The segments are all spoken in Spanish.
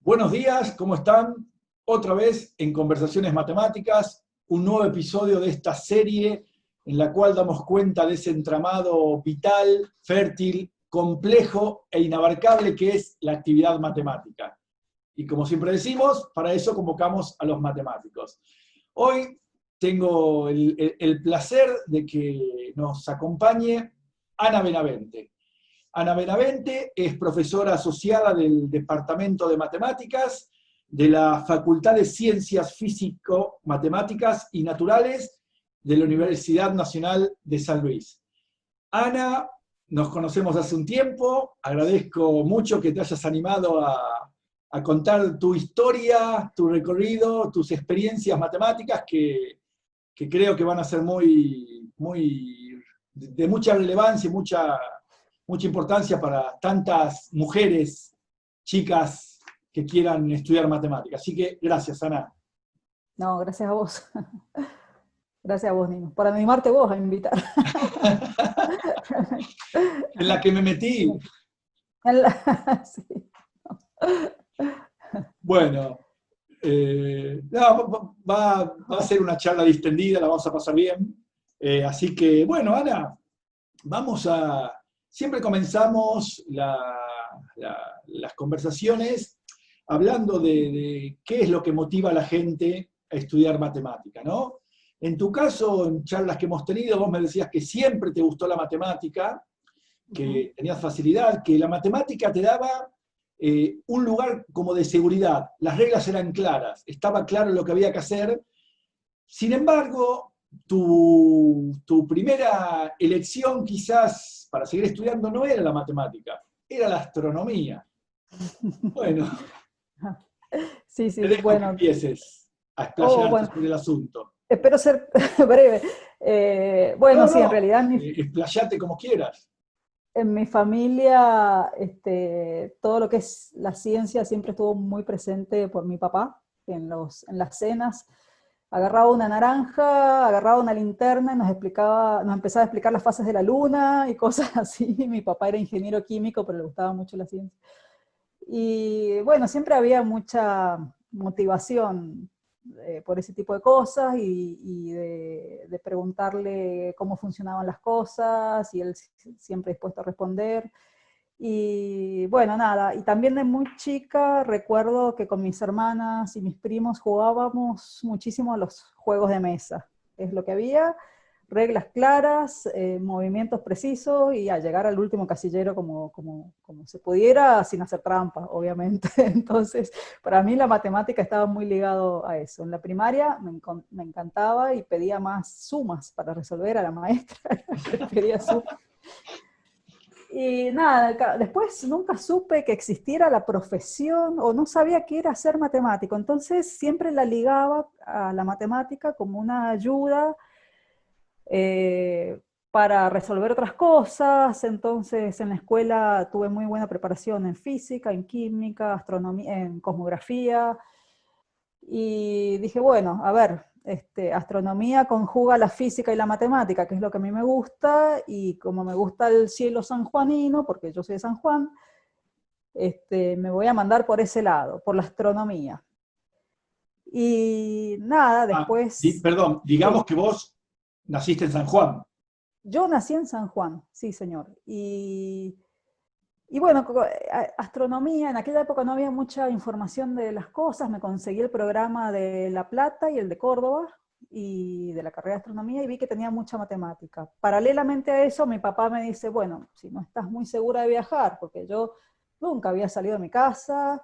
Buenos días, ¿cómo están? Otra vez en Conversaciones Matemáticas, un nuevo episodio de esta serie en la cual damos cuenta de ese entramado vital, fértil, complejo e inabarcable que es la actividad matemática. Y como siempre decimos, para eso convocamos a los matemáticos. Hoy tengo el placer de que nos acompañe Ana Benavente. Ana Benavente es profesora asociada del Departamento de Matemáticas de la Facultad de Ciencias Físico-Matemáticas y Naturales de la Universidad Nacional de San Luis. Ana, nos conocemos hace un tiempo, agradezco mucho que te hayas animado a contar tu historia, tu recorrido, tus experiencias matemáticas que creo que van a ser de mucha relevancia y mucha importancia para tantas mujeres, chicas que quieran estudiar matemáticas. Así que gracias, Ana. No, gracias a vos. Gracias a vos, Nino. Por animarte vos a invitar. En la que me metí. Sí. Bueno, va a ser una charla distendida, la vamos a pasar bien. Así que, bueno, Ana, siempre comenzamos las conversaciones hablando de qué es lo que motiva a la gente a estudiar matemática, ¿no? En tu caso, en charlas que hemos tenido, vos me decías que siempre te gustó la matemática, que tenías facilidad, que la matemática te daba un lugar como de seguridad, las reglas eran claras, estaba claro lo que había que hacer. Sin embargo, tu primera elección quizás para seguir estudiando no era la matemática, era la astronomía. Bueno, Sí, te sí, dejo que bueno. empieces a explayarte Bueno, sobre el asunto. espero ser breve. Bueno, sí, en No, realidad explayate como quieras. en mi familia todo lo que es la ciencia siempre estuvo muy presente por mi papá, en las cenas. Agarraba una naranja, agarraba una linterna y nos empezaba a explicar las fases de la luna y cosas así. Mi papá era ingeniero químico, pero le gustaba mucho la ciencia. Y bueno, siempre había mucha motivación por ese tipo de cosas y de preguntarle cómo funcionaban las cosas y él siempre dispuesto a responder. Y bueno, nada, y también de muy chica recuerdo que con mis hermanas y mis primos jugábamos muchísimo a los juegos de mesa. Es lo que había, reglas claras, movimientos precisos y a llegar al último casillero como se pudiera, sin hacer trampa, obviamente. Entonces, para mí la matemática estaba muy ligado a eso. En la primaria me encantaba y pedía más sumas para resolver a la maestra, que pedía sumas. Y nada, después nunca supe que existiera la profesión o no sabía qué era ser matemático. Entonces siempre la ligaba a la matemática como una ayuda para resolver otras cosas. Entonces en la escuela tuve muy buena preparación en física, en química, astronomía, en cosmografía. Y dije, bueno, a ver, astronomía conjuga la física y la matemática, que es lo que a mí me gusta, y como me gusta el cielo sanjuanino, porque yo soy de San Juan, me voy a mandar por ese lado, por la astronomía. Y nada, después... Perdón, digamos Sí, que vos naciste en San Juan. yo nací en San Juan, sí señor. Y bueno, astronomía, en aquella época no había mucha información de las cosas, me conseguí el programa de La Plata y el de Córdoba, y de la carrera de astronomía, y vi que tenía mucha matemática. Paralelamente a eso, mi papá me dice, bueno, si no estás muy segura de viajar, porque yo nunca había salido de mi casa,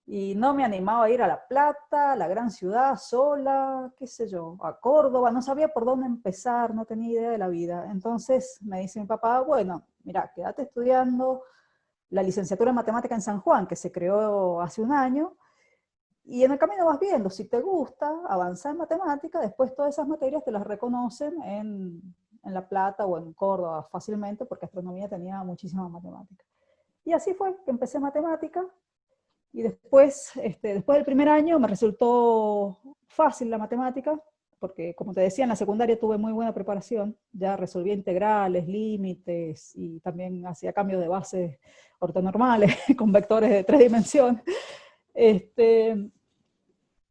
y no me animaba a ir a La Plata, la gran ciudad, sola, qué sé yo, a Córdoba, no sabía por dónde empezar, no tenía idea de la vida. Entonces me dice mi papá, bueno, mira, quédate estudiando la licenciatura en matemática en San Juan, que se creó hace un año, y en el camino vas viendo, si te gusta avanzar en matemática, después todas esas materias te las reconocen en La Plata o en Córdoba fácilmente, porque astronomía tenía muchísima matemática. Y así fue que empecé matemática, y después del primer año me resultó fácil la matemática, porque como te decía, en la secundaria tuve muy buena preparación, ya resolvía integrales, límites, y también hacía cambios de bases ortonormales con vectores de 3 dimensiones.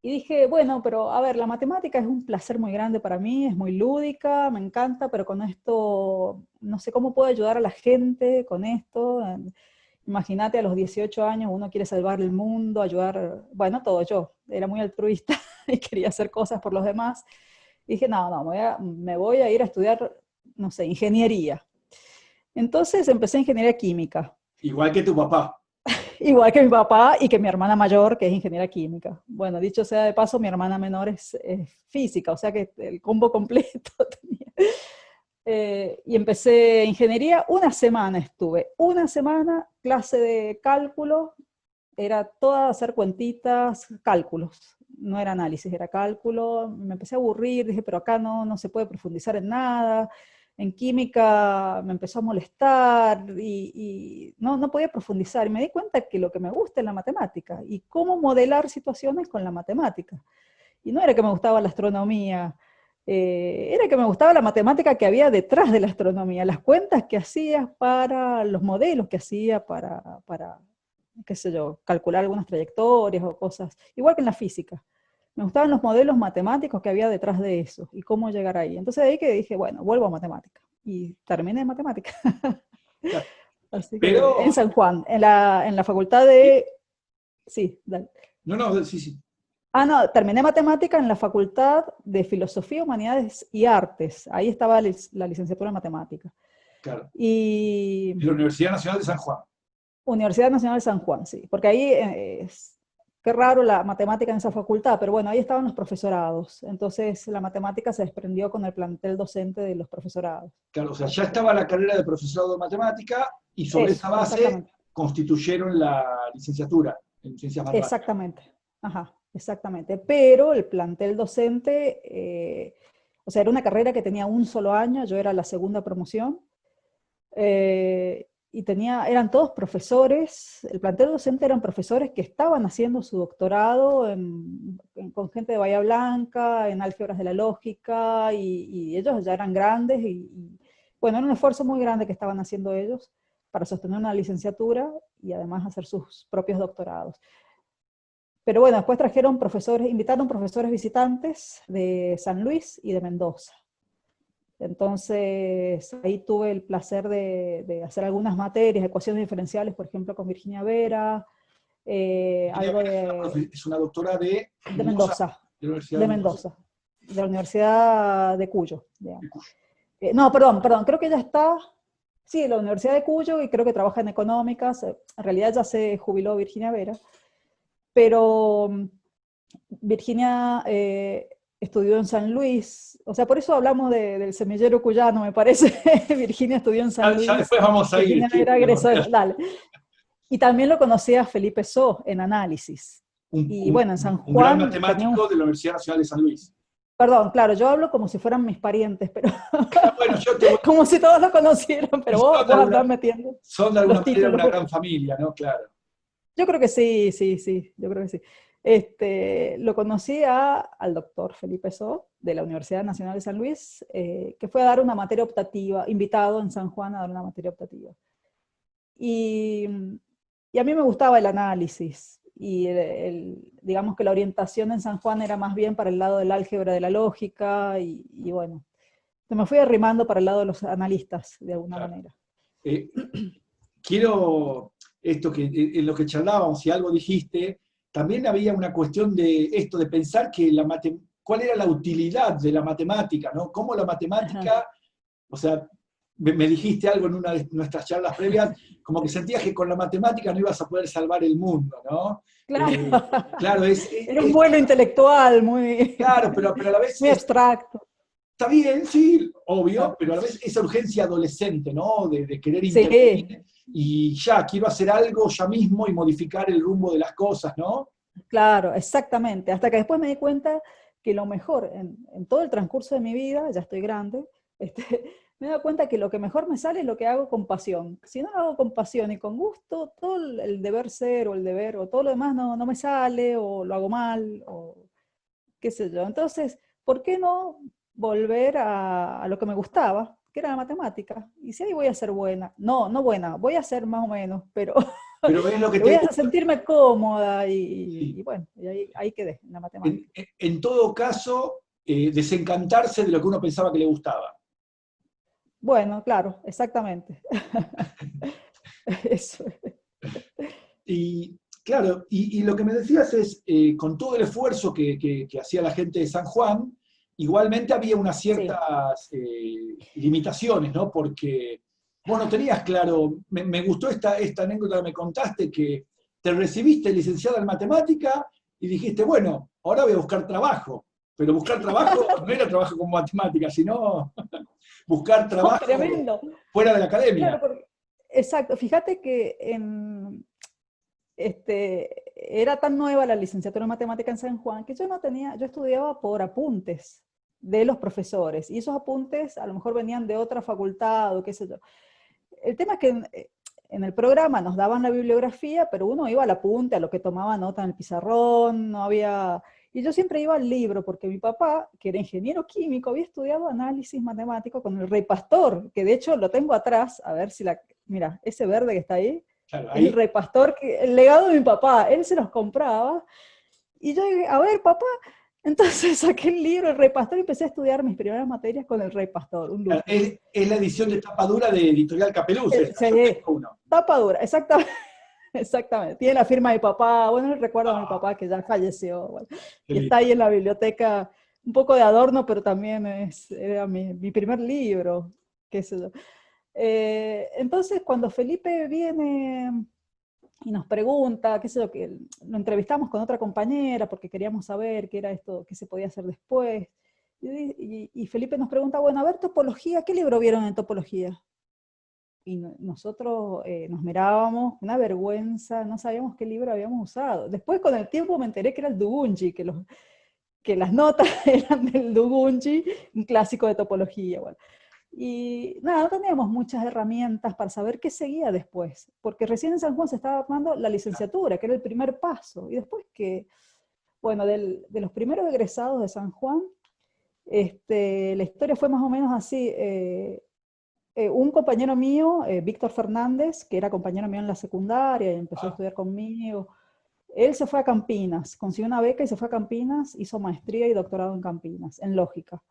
Y dije, bueno, pero a ver, la matemática es un placer muy grande para mí, es muy lúdica, me encanta, pero con esto no sé cómo puedo ayudar a la gente con esto. Imagínate, a los 18 años uno quiere salvar el mundo, ayudar, bueno, todo yo, era muy altruista y quería hacer cosas por los demás. Y dije, no, no, me voy a ir a estudiar, no sé, ingeniería. Entonces empecé ingeniería química. Igual que tu papá. Igual que mi papá y que mi hermana mayor, que es ingeniera química. Bueno, dicho sea de paso, mi hermana menor es física, o sea que el combo completo tenía. Y empecé ingeniería, una semana estuve, una semana, clase de cálculo, era toda hacer cuentitas, cálculos, no era análisis, era cálculo. Me empecé a aburrir, dije, pero acá no se puede profundizar en nada. En química me empezó a molestar y no podía profundizar. Y me di cuenta que lo que me gusta es la matemática y cómo modelar situaciones con la matemática. Y no era que me gustaba la astronomía, era que me gustaba la matemática que había detrás de la astronomía, las cuentas que hacía para los modelos que hacía para qué sé yo, calcular algunas trayectorias o cosas, igual que en la física. Me gustaban los modelos matemáticos que había detrás de eso y cómo llegar ahí. Entonces de ahí que dije, bueno, vuelvo a matemática. Y terminé en matemática. Así que en Pero, San Juan, en la facultad de... Sí, dale. no, no, sí, sí, Ah, no, terminé matemática en la Facultad de Filosofía, Humanidades y Artes. Ahí estaba la licenciatura en matemática. claro. Y De la Universidad Nacional de San Juan. Universidad Nacional de San Juan, sí, porque ahí qué raro la matemática en esa facultad, pero bueno, ahí estaban los profesorados, entonces la matemática se desprendió con el plantel docente de los profesorados. Claro, o sea, ya estaba la carrera de profesorado de matemática y sobre Eso, esa base exactamente, constituyeron la licenciatura en ciencias matemáticas. exactamente, ajá, exactamente, pero el plantel docente, o sea, era una carrera que tenía un solo año, yo era la segunda promoción, y eran todos profesores, el plantel docente eran profesores que estaban haciendo su doctorado con gente de Bahía Blanca, en álgebras de la lógica, y ellos ya eran grandes, bueno, era un esfuerzo muy grande que estaban haciendo ellos para sostener una licenciatura y además hacer sus propios doctorados. Pero bueno, después invitaron profesores visitantes de San Luis y de Mendoza. Entonces, ahí tuve el placer de hacer algunas materias, ecuaciones diferenciales, por ejemplo, con Virginia Vera, Virginia algo Pérez es una doctora de de Mendoza, Mendoza, de la Universidad de de Mendoza. Mendoza, de la Universidad de Cuyo, digamos. No, perdón, creo que ella está, sí, en la Universidad de Cuyo y creo que trabaja en económicas. En realidad ya se jubiló Virginia Vera, pero Virginia estudió en San Luis, o sea, por eso hablamos del semillero cuyano, me parece. Virginia estudió en San Ya Luis, después vamos a ir, Virginia sí, era pero egresó, dale. Y también lo conocí a Felipe So en análisis. un, Y un- bueno, en San un gran Juan tenía matemático de la Universidad Nacional de San Luis. perdón, claro, yo hablo como si fueran mis parientes, pero Ah, bueno, yo te voy, como si todos lo conocieran, y pero vos andás metiendo son de alguna los manera títulos. una gran familia, ¿no? Claro. Yo creo que sí, sí, sí, yo creo que sí. Lo conocí al doctor Felipe So, de la Universidad Nacional de San Luis, que fue a dar una materia optativa, invitado en San Juan a dar una materia optativa. Y, y a mí me gustaba el análisis, y digamos que la orientación en San Juan era más bien para el lado del álgebra de la lógica, y bueno, me fui arrimando para el lado de los analistas, de alguna Claro. manera. Eh, quiero esto que en lo que charlábamos, si algo dijiste, también había una cuestión de esto, de pensar que cuál era la utilidad de la matemática, ¿no? Cómo la Ajá. matemática, o sea, me dijiste algo en una de nuestras charlas previas, como que sentías que con la matemática no ibas a poder salvar el mundo, ¿no? Claro, Claro, era un vuelo intelectual claro, pero a la vez muy abstracto. está bien, sí, obvio, Ah, pero a la vez esa urgencia adolescente, ¿no? De querer sí, intervenir y ya, quiero hacer algo ya mismo y modificar el rumbo de las cosas, ¿no? claro, exactamente. Hasta que después me di cuenta que lo mejor en todo el transcurso de mi vida, ya estoy grande, este, me he dado cuenta que lo que mejor me sale es lo que hago con pasión. Si no lo hago con pasión y con gusto, todo el deber ser o el deber o todo lo demás no me sale o lo hago mal o qué sé yo. Entonces, ¿por qué no volver a lo que me gustaba, que era la matemática? Y si ahí voy a ser buena, no buena, voy a ser más o menos, pero Pero es lo que Que voy te a gusta. sentirme cómoda Sí. y bueno, y ahí quedé, en la matemática. En todo caso, desencantarse de lo que uno pensaba que le gustaba. Bueno, claro, exactamente. Eso. Y claro, y lo que me decías es, con todo el esfuerzo que hacía la gente de San Juan, igualmente había unas Sí. ciertas limitaciones, ¿no? Porque vos no tenías claro, me gustó esta anécdota que me contaste, que te recibiste licenciada en matemática y dijiste, bueno, ahora voy a buscar trabajo. Pero buscar trabajo no era trabajo con matemáticas, sino buscar No, trabajo tremendo. fuera de la academia. Claro, exacto. Fíjate que era tan nueva la licenciatura en matemática en San Juan que yo estudiaba por apuntes de los profesores, y esos apuntes a lo mejor venían de otra facultad o qué sé yo. El tema es que en el programa nos daban la bibliografía, pero uno iba al apunte, a lo que tomaba nota en el pizarrón, no había... Y yo siempre iba al libro, porque mi papá, que era ingeniero químico, había estudiado análisis matemático con el Rey Pastor, que de hecho lo tengo atrás, a ver si la... Mira, ese verde que está ahí, Claro, es el ahí, Rey Pastor, el legado de mi papá, él se los compraba, y yo dije, a ver, papá, entonces saqué el libro, el Rey Pastor, y empecé a estudiar mis primeras materias con el Rey Pastor, un lujo. es la edición de tapa dura de Editorial Capeluz, esa, yo Sí, tengo uno. tapa dura, exactamente. Exactamente. Tiene la firma de mi papá, bueno, el recuerdo de mi Ah, papá que ya falleció, bueno, qué y está lindo. ahí en la biblioteca, un poco de adorno, pero también era mi primer libro, qué sé yo. Entonces, cuando Felipe viene y nos pregunta, qué sé yo, que lo entrevistamos con otra compañera porque queríamos saber qué era esto, qué se podía hacer después, y Felipe nos pregunta, bueno, a ver, topología, ¿qué libro vieron en topología? Y nosotros nos mirábamos, una vergüenza, no sabíamos qué libro habíamos usado. Después con el tiempo me enteré que era el Dugunji, que las notas eran del Dugunji, un clásico de topología. Bueno. Y nada, no teníamos muchas herramientas para saber qué seguía después, porque recién en San Juan se estaba armando la licenciatura, que era el primer paso. Y después bueno, de los primeros egresados de San Juan, la historia fue más o menos así. Un compañero mío, Víctor Fernández, que era compañero mío en la secundaria y empezó a Ah, estudiar conmigo, él se fue a Campinas, consiguió una beca y se fue a Campinas, hizo maestría y doctorado en Campinas, en lógica.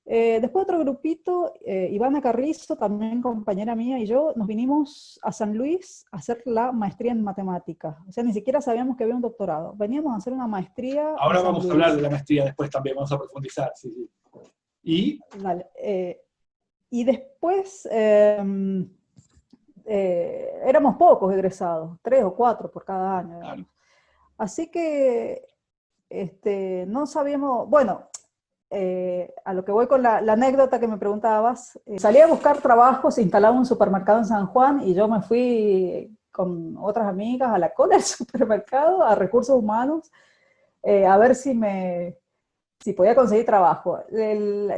Después otro grupito, Ivana Carrizo, también compañera mía, y yo nos vinimos a San Luis a hacer la maestría en matemáticas. O sea, ni siquiera sabíamos que había un doctorado. Veníamos a hacer una maestría a ahora San vamos a hablar de Luis. la maestría después también, vamos a profundizar, sí, sí. Y, Vale, y después éramos pocos egresados, 3 o 4 por cada año, claro, digamos. Así que no sabíamos, bueno, a lo que voy con la anécdota que me preguntabas, salí a buscar trabajo, se instalaba un supermercado en San Juan y yo me fui con otras amigas a la cola del supermercado, a recursos humanos, a ver si podía conseguir trabajo.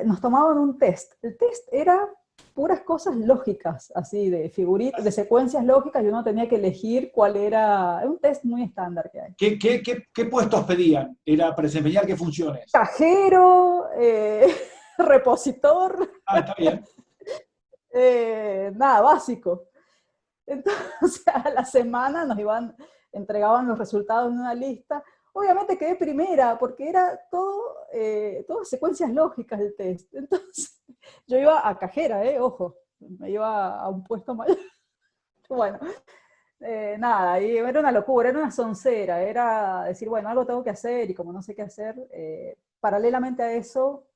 Nos tomaban un test. El test era puras cosas lógicas, así de figuritas, de secuencias lógicas, y uno tenía que elegir cuál era, un test muy estándar que hay. ¿qué puestos pedían? ¿Era para desempeñar qué funciones? Cajero, repositor, Ah, está bien. nada, básico. Entonces, a la semana entregaban los resultados en una lista. Obviamente quedé primera, porque era todas secuencias lógicas del test. Entonces, yo iba a cajera, ojo, me iba a un puesto mayor. Bueno, nada, y era una locura, era una soncera, era decir, bueno, algo tengo que hacer, y como no sé qué hacer, paralelamente a eso,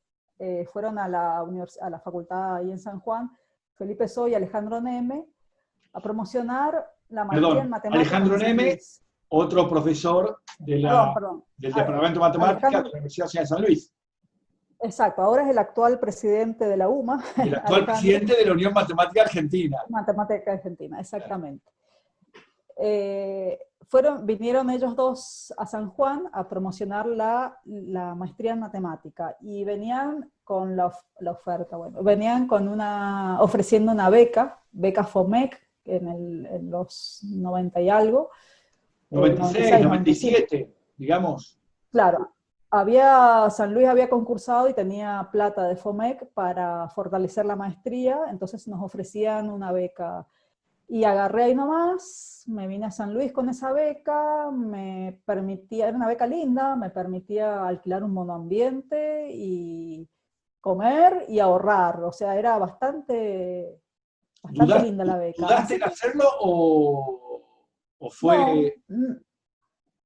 fueron a la facultad ahí en San Juan, Felipe Soy y Alejandro Neme, a promocionar la maestría en Perdón, matemáticas en Alejandro San Neme, Luis. otro profesor Perdón. del Departamento de Matemáticas de Alejandro, la Universidad Nacional de San Luis exacto, ahora es el actual presidente de la UMA, y el actual Alejandro, presidente de la Unión Matemática Argentina. Matemática Argentina, Claro. exactamente. Vinieron ellos dos a San Juan a promocionar la maestría en matemática, y venían con la oferta, bueno, venían ofreciendo una beca FOMEC en los 90 y algo, 96, 96, 97. 97, digamos. Claro, San Luis había concursado y tenía plata de FOMEC para fortalecer la maestría, entonces nos ofrecían una beca. Y agarré ahí nomás, me vine a San Luis con esa beca, era una beca linda, me permitía alquilar un monoambiente y comer y ahorrar, o sea, era bastante linda la beca. ¿Dudaste Así en que, hacerlo o no, fue?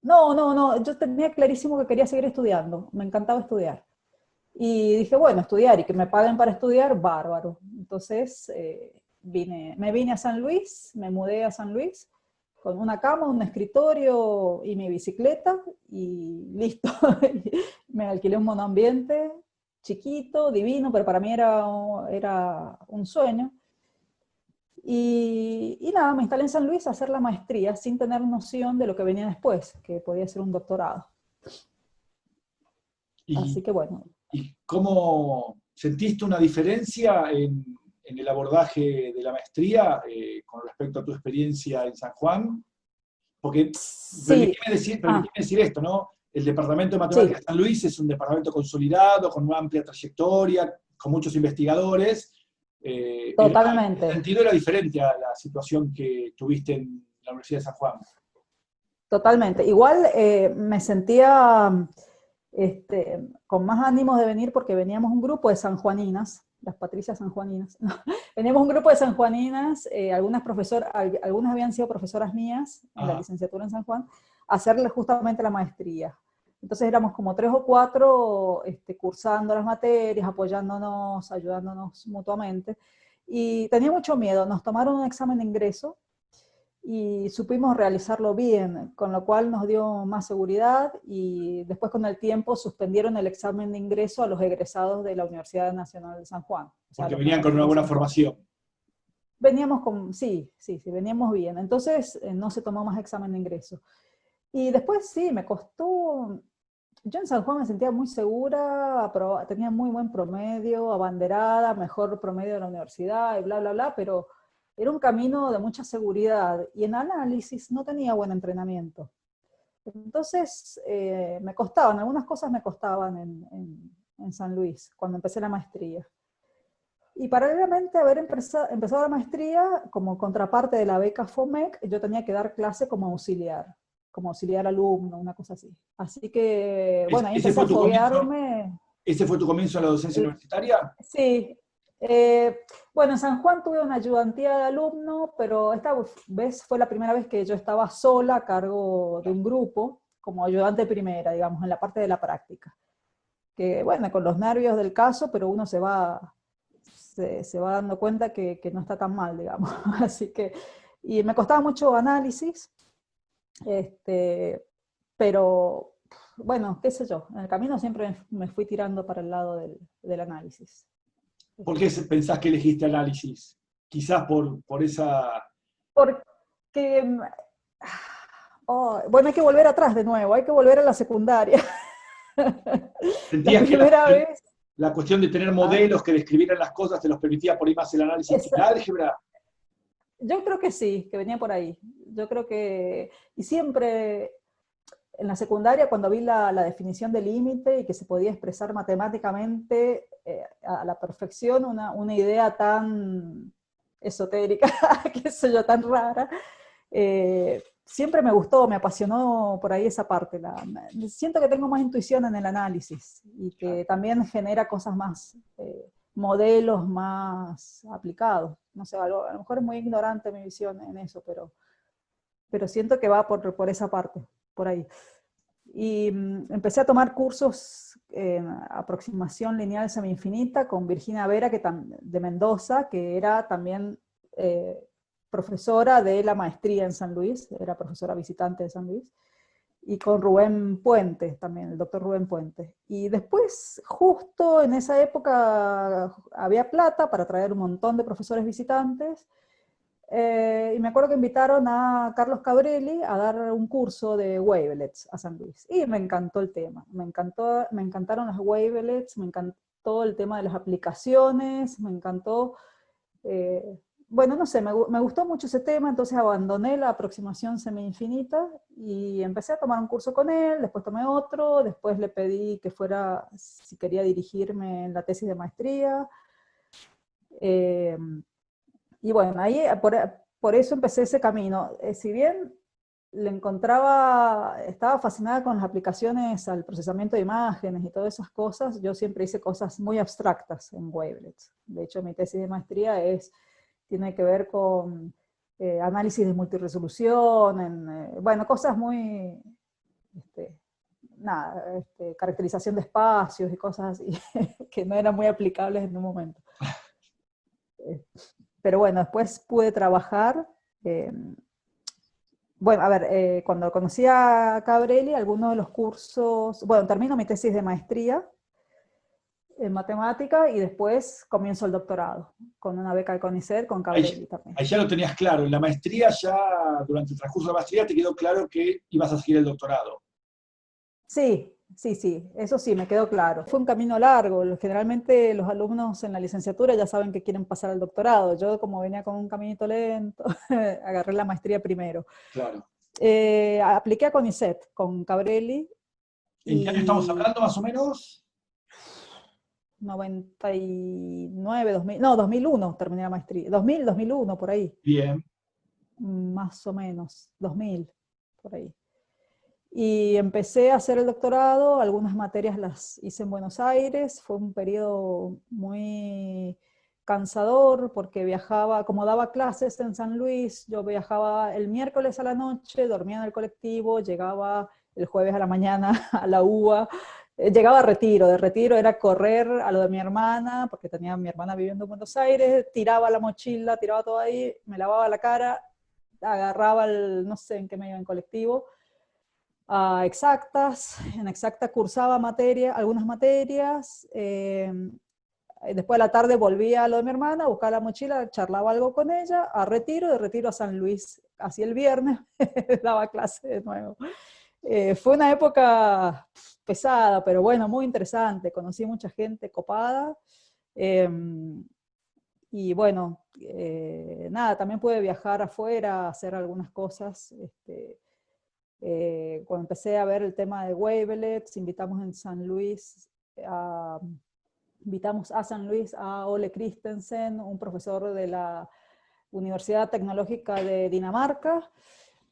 no, yo tenía clarísimo que quería seguir estudiando, me encantaba estudiar. Y dije, bueno, estudiar y que me paguen para estudiar, bárbaro. Entonces me vine a San Luis, me mudé a San Luis con una cama, un escritorio y mi bicicleta y listo. Me alquilé un monoambiente chiquito, divino, pero para mí era un sueño. Y nada, me instalé en San Luis a hacer la maestría sin tener noción de lo que venía después, que podía ser un doctorado. ¿Y, Así que bueno, y cómo sentiste una diferencia en el abordaje de la maestría con respecto a tu experiencia en San Juan? Porque sí, permitime decir esto, ¿no? El Departamento de Matemáticas sí, de San Luis es un departamento consolidado, con una amplia trayectoria, con muchos investigadores. En ese totalmente. sentido era diferente a la situación que tuviste en la Universidad de San Juan. Totalmente. Igual me sentía con más ánimos de venir porque veníamos un grupo de sanjuaninas, las Patricias sanjuaninas. ¿No? Veníamos un grupo de sanjuaninas, algunas habían sido profesoras mías en la Ah, licenciatura en San Juan, a hacerle justamente la maestría. Entonces éramos como 3 o 4 cursando las materias, apoyándonos, ayudándonos mutuamente. Y tenía mucho miedo. Nos tomaron un examen de ingreso y supimos realizarlo bien, con lo cual nos dio más seguridad y después con el tiempo suspendieron el examen de ingreso a los egresados de la Universidad Nacional de San Juan, o sea, porque los venían con nuevos una buena egresados. formación. Veníamos con, sí, veníamos bien, entonces no se tomó más examen de ingreso. Y después sí, me costó, yo en San Juan me sentía muy segura, tenía muy buen promedio, abanderada, mejor promedio de la universidad y bla, bla, bla, pero era un camino de mucha seguridad y en análisis no tenía buen entrenamiento. Entonces algunas cosas me costaban en San Luis cuando empecé la maestría. Y paralelamente a haber empezado la maestría, como contraparte de la beca FOMEC, yo tenía que dar clase como auxiliar alumno, una cosa así. Así que, bueno, ahí ¿Ese empecé fue a tu comienzo? foguearme. ¿Ese fue tu comienzo en la docencia universitaria? Sí. Bueno, en San Juan tuve una ayudantía de alumno, pero esta vez fue la primera vez que yo estaba sola a cargo de un grupo, como ayudante primera, digamos, en la parte de la práctica. Que, bueno, con los nervios del caso, pero uno se va dando cuenta que no está tan mal, digamos. Así que, y me costaba mucho análisis, pero bueno, qué sé yo, en el camino siempre me fui tirando para el lado del análisis. ¿Por qué Este, pensás que elegiste análisis? Quizás por esa... porque, bueno, hay que volver atrás de nuevo, hay que volver a la secundaria. La ¿Sentías que primera vez, la cuestión de tener ¿ah? modelos que describieran las cosas te los permitía por ahí más el análisis que el álgebra? Yo creo que sí, que venía por ahí. Yo creo que, y siempre en la secundaria, cuando vi la definición de límite y que se podía expresar matemáticamente a la perfección una idea tan esotérica, qué sé yo, tan rara, siempre me gustó, me apasionó por ahí esa parte. Siento que tengo más intuición en el análisis y que también genera cosas más, modelos más aplicados. No sé, a lo mejor es muy ignorante mi visión en eso, pero siento que va por esa parte, por ahí. Y empecé a tomar cursos en aproximación lineal semi-infinita con Virginia Vera, de Mendoza, que era también profesora de la maestría en San Luis, era profesora visitante de San Luis, y con Rubén Puente también, el doctor Rubén Puente. Y después, justo en esa época, había plata para traer un montón de profesores visitantes, y me acuerdo que invitaron a Carlos Cabrelli a dar un curso de wavelets a San Luis. Y me encantó el tema. Me encantaron las wavelets, me encantó el tema de las aplicaciones, me encantó. Bueno, no sé, me gustó mucho ese tema, entonces abandoné la aproximación semi-infinita y empecé a tomar un curso con él, después tomé otro, después le pedí que fuera, si quería dirigirme en la tesis de maestría. Eh, y bueno, ahí por eso empecé ese camino. Si bien estaba fascinada con las aplicaciones al procesamiento de imágenes y todas esas cosas, yo siempre hice cosas muy abstractas en wavelets. De hecho, mi tesis de maestría tiene que ver con análisis de multirresolución, bueno, cosas muy, este, nada, caracterización de espacios y cosas así, que no eran muy aplicables en un momento. Pero bueno, después pude trabajar, bueno, a ver, cuando conocí a Cabrelli, algunos de los cursos, bueno, termino mi tesis de maestría en matemática y después comienzo el doctorado, con una beca de CONICET, con Cabrelli también. Ahí ya lo tenías claro, en la maestría ya, durante el transcurso de la maestría, te quedó claro que ibas a seguir el doctorado. Sí, eso sí, me quedó claro. Fue un camino largo, generalmente los alumnos en la licenciatura ya saben que quieren pasar al doctorado. Yo, como venía con un caminito lento, agarré la maestría primero. Claro. Apliqué a CONICET con Cabrelli. ¿En qué año estamos Y hablando, más o menos? 99, 2000, no, 2001 terminé la maestría. 2000, 2001, por ahí. Bien. Más o menos, 2000, por ahí. Y empecé a hacer el doctorado, algunas materias las hice en Buenos Aires, fue un periodo muy cansador porque viajaba, como daba clases en San Luis, yo viajaba el miércoles a la noche, dormía en el colectivo, llegaba el jueves a la mañana a la UBA, llegaba a Retiro, de Retiro era correr a lo de mi hermana, porque tenía a mi hermana viviendo en Buenos Aires, tiraba la mochila, tiraba todo ahí, me lavaba la cara, agarraba no sé en qué me iba en colectivo, a exactas, en exacta cursaba algunas materias, después de la tarde volvía a lo de mi hermana, buscaba la mochila, charlaba algo con ella, a Retiro, de Retiro a San Luis, así el viernes, daba clase de nuevo. Fue una época pesada, pero bueno, muy interesante, conocí mucha gente copada, y bueno, nada, también pude viajar afuera, hacer algunas cosas, cuando empecé a ver el tema de wavelets, invitamos a San Luis a Ole Christensen, un profesor de la Universidad Tecnológica de Dinamarca,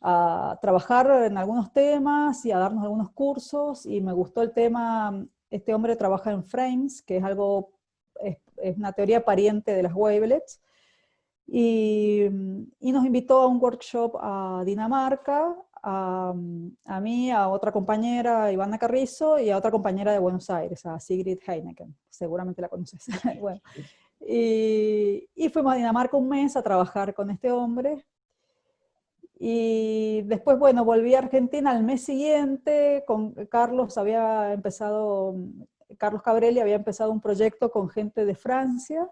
a trabajar en algunos temas y a darnos algunos cursos, y me gustó el tema. Este hombre trabaja en frames, que es una teoría pariente de las wavelets, y nos invitó a un workshop a Dinamarca, a mí, a otra compañera, Ivana Carrizo, y a otra compañera de Buenos Aires, a Sigrid Heineken, seguramente la conoces. Bueno, y fuimos a Dinamarca un mes a trabajar con este hombre, y después, bueno, volví a Argentina al mes siguiente, Carlos Cabrelli había empezado un proyecto con gente de Francia,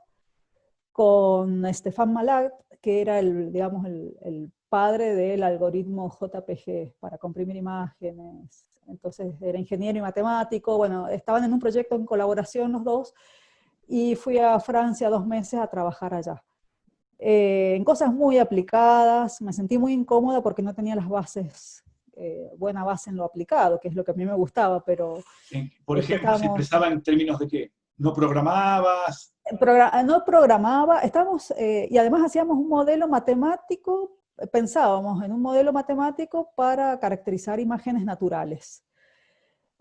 con Stéphane Mallat, que era digamos, el padre del algoritmo JPG para comprimir imágenes. Entonces era ingeniero y matemático, bueno, estaban en un proyecto en colaboración los dos, y fui a Francia 2 meses a trabajar allá. En cosas muy aplicadas, me sentí muy incómoda porque no tenía las bases, buena base en lo aplicado, que es lo que a mí me gustaba, pero Por ejemplo, ¿se estábamos... expresaba en términos de qué? ¿No programabas? No programaba, y además hacíamos un modelo matemático, pensábamos en un modelo matemático para caracterizar imágenes naturales.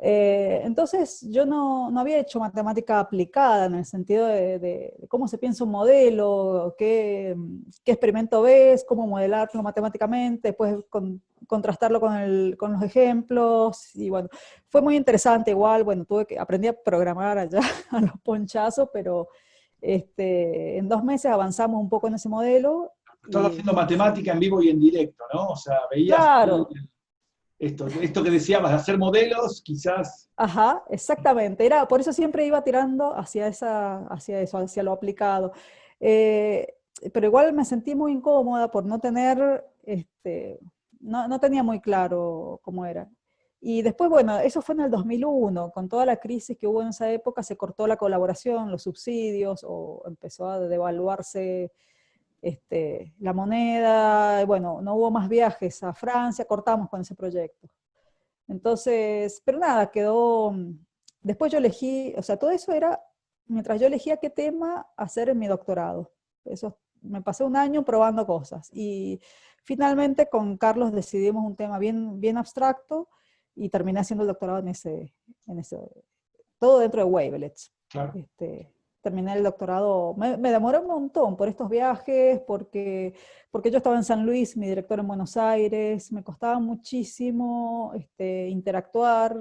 Entonces yo no había hecho matemática aplicada en el sentido de cómo se piensa un modelo, qué experimento ves, cómo modelarlo matemáticamente, después contrastarlo con los ejemplos, y bueno, fue muy interesante igual. Bueno, aprendí a programar allá a los ponchazos, pero en 2 meses avanzamos un poco en ese modelo. Estás haciendo matemática en vivo y en directo, ¿no? O sea, veías Claro, esto que decíamos de hacer modelos, quizás. ajá, exactamente. Por eso siempre iba tirando hacia eso, hacia lo aplicado. Eh, pero igual me sentí muy incómoda por no tener, no tenía muy claro cómo era. Y después, bueno, eso fue en el 2001, con toda la crisis que hubo en esa época, se cortó la colaboración, los subsidios, o empezó a devaluarse la moneda. Bueno, no hubo más viajes a Francia, cortamos con ese proyecto. Entonces, pero nada, después yo elegí, o sea, todo eso era mientras yo elegía qué tema hacer en mi doctorado. Esos me pasé un año probando cosas. Y finalmente con Carlos decidimos un tema bien abstracto y terminé haciendo el doctorado en ese todo dentro de wavelets. Claro. Terminé el doctorado, me demoré un montón por estos viajes, porque yo estaba en San Luis, mi director en Buenos Aires, me costaba muchísimo interactuar,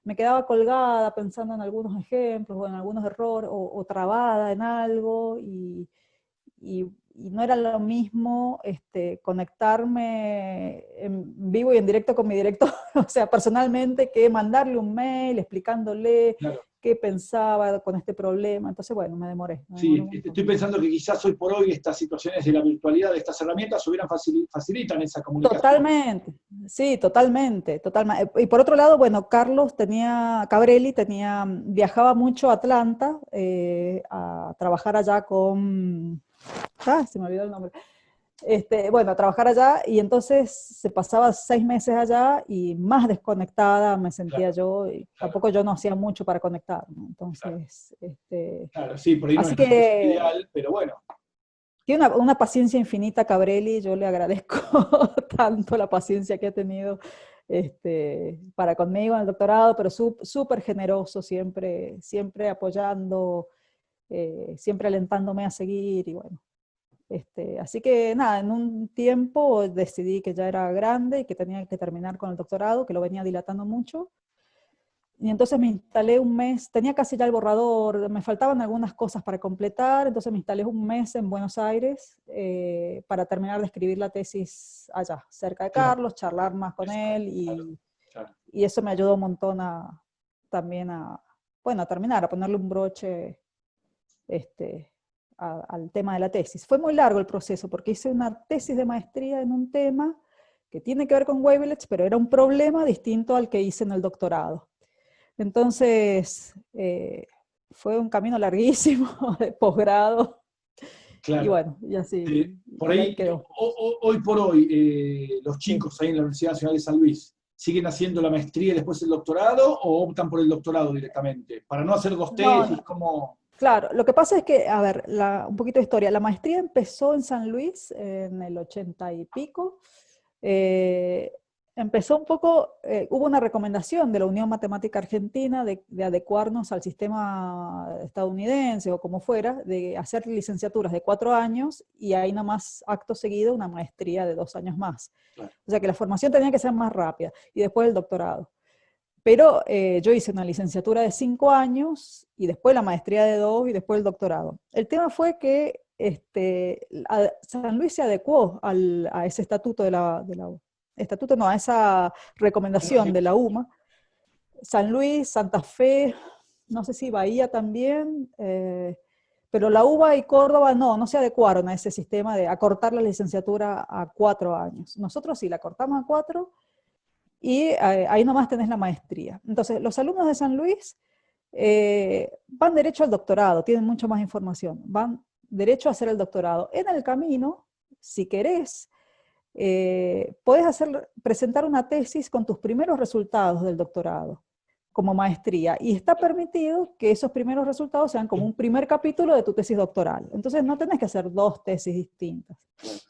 me quedaba colgada pensando en algunos ejemplos o en algunos errores, o trabada en algo, y no era lo mismo conectarme en vivo y en directo con mi director, o sea, personalmente, que mandarle un mail explicándole Claro. qué pensaba con este problema. Entonces, bueno, me demoré Sí, un montón. estoy pensando que quizás hoy por hoy estas situaciones de la virtualidad de estas herramientas facilitan esa comunicación. Totalmente, sí, totalmente. Y por otro lado, bueno, Cabrelli viajaba mucho a Atlanta a trabajar allá se me olvidó el nombre. Bueno, a trabajar allá, y entonces se pasaba 6 meses allá y más desconectada me sentía Claro, yo, y claro, tampoco yo no hacía mucho para conectar, ¿no? claro. Entonces, Claro, sí, por ahí no así es la situación que ideal, pero bueno. tiene una paciencia infinita Cabrelli, yo le agradezco tanto la paciencia que ha tenido para conmigo en el doctorado, pero súper generoso, siempre apoyando, siempre alentándome a seguir, y bueno. Así que nada, en un tiempo decidí que ya era grande y que tenía que terminar con el doctorado, que lo venía dilatando mucho. Y entonces me instalé un mes, tenía casi ya el borrador, me faltaban algunas cosas para completar, entonces me instalé un mes en Buenos Aires para terminar de escribir la tesis allá, cerca de Claro, Carlos, charlar más con exacto, él, claro, claro. y eso me ayudó un montón también bueno, a terminar, a ponerle un broche al tema de la tesis. Fue muy largo el proceso porque hice una tesis de maestría en un tema que tiene que ver con wavelets, pero era un problema distinto al que hice en el doctorado. Entonces, fue un camino larguísimo de posgrado, y Claro. bueno, Por y ahí ahí, quedó. hoy por hoy, los Sí. chicos ahí en la Universidad Nacional de San Luis, ¿siguen haciendo la maestría y después el doctorado o optan por el doctorado directamente? Para no hacer dos No, tesis, no, como... claro, lo que pasa es que, a ver, un poquito de historia. La maestría empezó en San Luis en el 80 y pico. Eh, Empezó un poco, hubo una recomendación de la Unión Matemática Argentina de adecuarnos al sistema estadounidense o como fuera, de hacer licenciaturas de 4 años y ahí nomás acto seguido una maestría de 2 años más. Claro, O sea que la formación tenía que ser más rápida y después el doctorado. Pero yo hice una licenciatura de 5 años y después la maestría de 2 y después el doctorado. El tema fue que San Luis se adecuó a ese estatuto estatuto no, a esa recomendación de la UMA. San Luis, Santa Fe, no sé si Bahía también, pero la UBA y Córdoba no se adecuaron a ese sistema de acortar la licenciatura a 4 años. Nosotros sí la cortamos a 4 y ahí nomás tenés la maestría. Entonces, los alumnos de San Luis van derecho al doctorado, tienen mucho más información, van derecho a hacer el doctorado. En el camino, si querés, podés presentar una tesis con tus primeros resultados del doctorado como maestría, y está permitido que esos primeros resultados sean como un primer capítulo de tu tesis doctoral. Entonces no tenés que hacer 2 tesis distintas,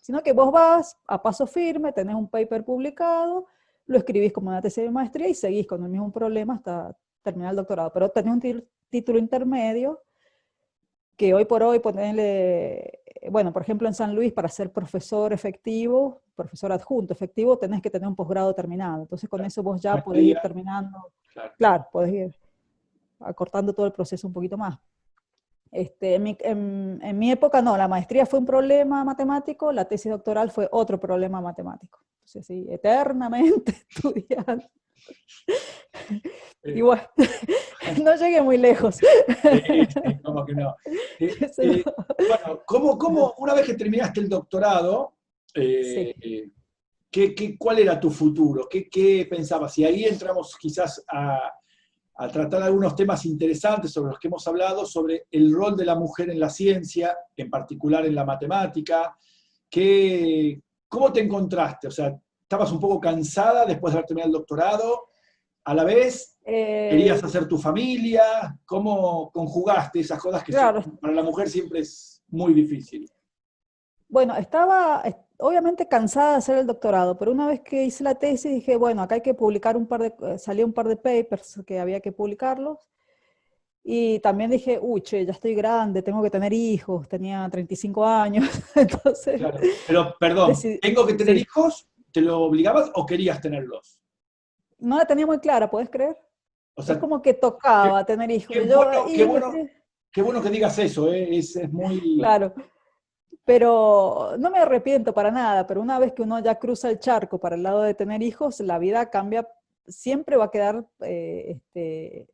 sino que vos vas a paso firme, tenés un paper publicado, lo escribís como una tesis de maestría y seguís con el mismo problema hasta terminar el doctorado, pero tenés un título intermedio que hoy por hoy ponerle, bueno, por ejemplo en San Luis, para ser profesor efectivo, profesor adjunto efectivo, tenés que tener un posgrado terminado. Entonces con claro. eso vos ya podés ir Maestría, terminando, claro. claro, podés ir acortando todo el proceso un poquito más. En mi época no, la maestría fue un problema matemático, la tesis doctoral fue otro problema matemático. Entonces sí, eternamente estudiando. Y Eh, bueno, no llegué muy lejos. sí, como que no. Eh, Eso eh, no. bueno, una vez que terminaste el doctorado, Sí. ¿cuál era tu futuro? ¿Qué pensabas? Y ahí entramos quizás a tratar algunos temas interesantes sobre los que hemos hablado, sobre el rol de la mujer en la ciencia, en particular en la matemática. ¿Cómo te encontraste? O sea, ¿estabas un poco cansada después de haber terminado el doctorado? A la vez, ¿querías Eh, hacer tu familia? ¿Cómo conjugaste esas cosas que claro, para la mujer siempre es muy difícil? Bueno, estaba obviamente cansada de hacer el doctorado, pero una vez que hice la tesis dije, bueno, acá hay que publicar salió un par de papers que había que publicarlos. Y también dije, uy, che, ya estoy grande, tengo que tener hijos, tenía 35 años, entonces Claro. Pero, perdón, decidí, ¿tengo que tener sí, hijos? ¿Te lo obligabas o querías tenerlos? no la tenía muy clara, ¿puedes creer? O Es sea, como que qué, tocaba tener hijos. qué Y yo, bueno, qué bueno, qué bueno que digas eso, ¿eh? Es muy... claro, pero no me arrepiento para nada, pero una vez que uno ya cruza el charco para el lado de tener hijos, la vida cambia, siempre va a quedar hacia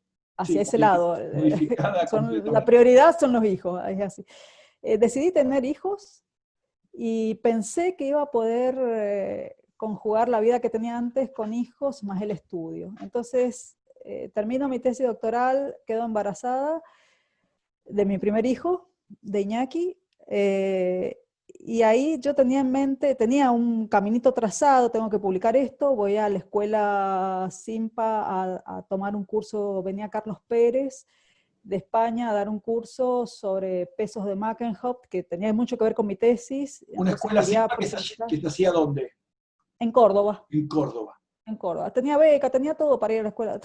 Sí, ese lado. modificada La completamente. prioridad son los hijos, es así. Decidí tener hijos y pensé que iba a poder conjugar la vida que tenía antes con hijos más el estudio. Entonces, termino mi tesis doctoral, quedo embarazada de mi primer hijo, de Iñaki, y ahí yo tenía en mente, tenía un caminito trazado, tengo que publicar esto, voy a la escuela SIMPA a tomar un curso, venía Carlos Pérez de España a dar un curso sobre pesos de Mackenhop, que tenía mucho que ver con mi tesis, Una entonces escuela quería CIPA profundizar. que se hacía ¿dónde? En Córdoba, En Córdoba. en Córdoba. Tenía beca, tenía todo para ir a la escuela.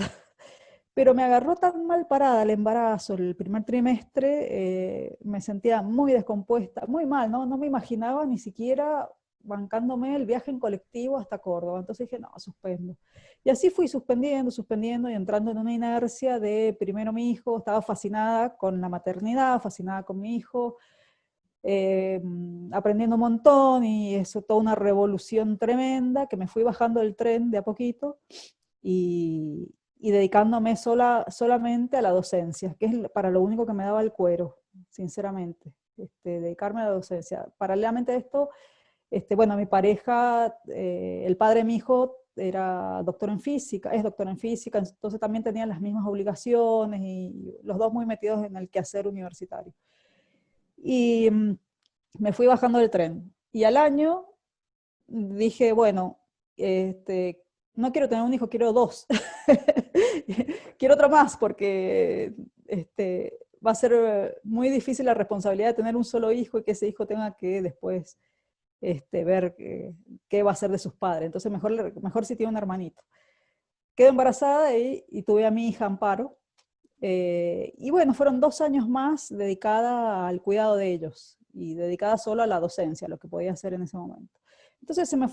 Pero me agarró tan mal parada el embarazo, el primer trimestre, me sentía muy descompuesta, muy mal, ¿no? No me imaginaba ni siquiera bancándome el viaje en colectivo hasta Córdoba. Entonces dije, no, suspendo. Y así fui suspendiendo, suspendiendo y entrando en una inercia de primero mi hijo, estaba fascinada con la maternidad, fascinada con mi hijo, aprendiendo un montón y eso, toda una revolución tremenda que me fui bajando del tren de a poquito y dedicándome solamente a la docencia, que es para lo único que me daba el cuero, sinceramente, dedicarme a la docencia. Paralelamente a esto, bueno, mi pareja, el padre de mi hijo era doctor en física, es doctor en física, entonces también tenían las mismas obligaciones y los dos muy metidos en el quehacer universitario. Y me fui bajando del tren. Y al año dije, bueno, no quiero tener un hijo, quiero dos. Quiero otro más porque va a ser muy difícil la responsabilidad de tener un solo hijo y que ese hijo tenga que después ver qué va a hacer de sus padres. Entonces mejor si tiene un hermanito. Quedé embarazada y tuve a mi hija Amparo. Y bueno, fueron 2 años más dedicada al cuidado de ellos y dedicada solo a la docencia, lo que podía hacer en ese momento. Entonces me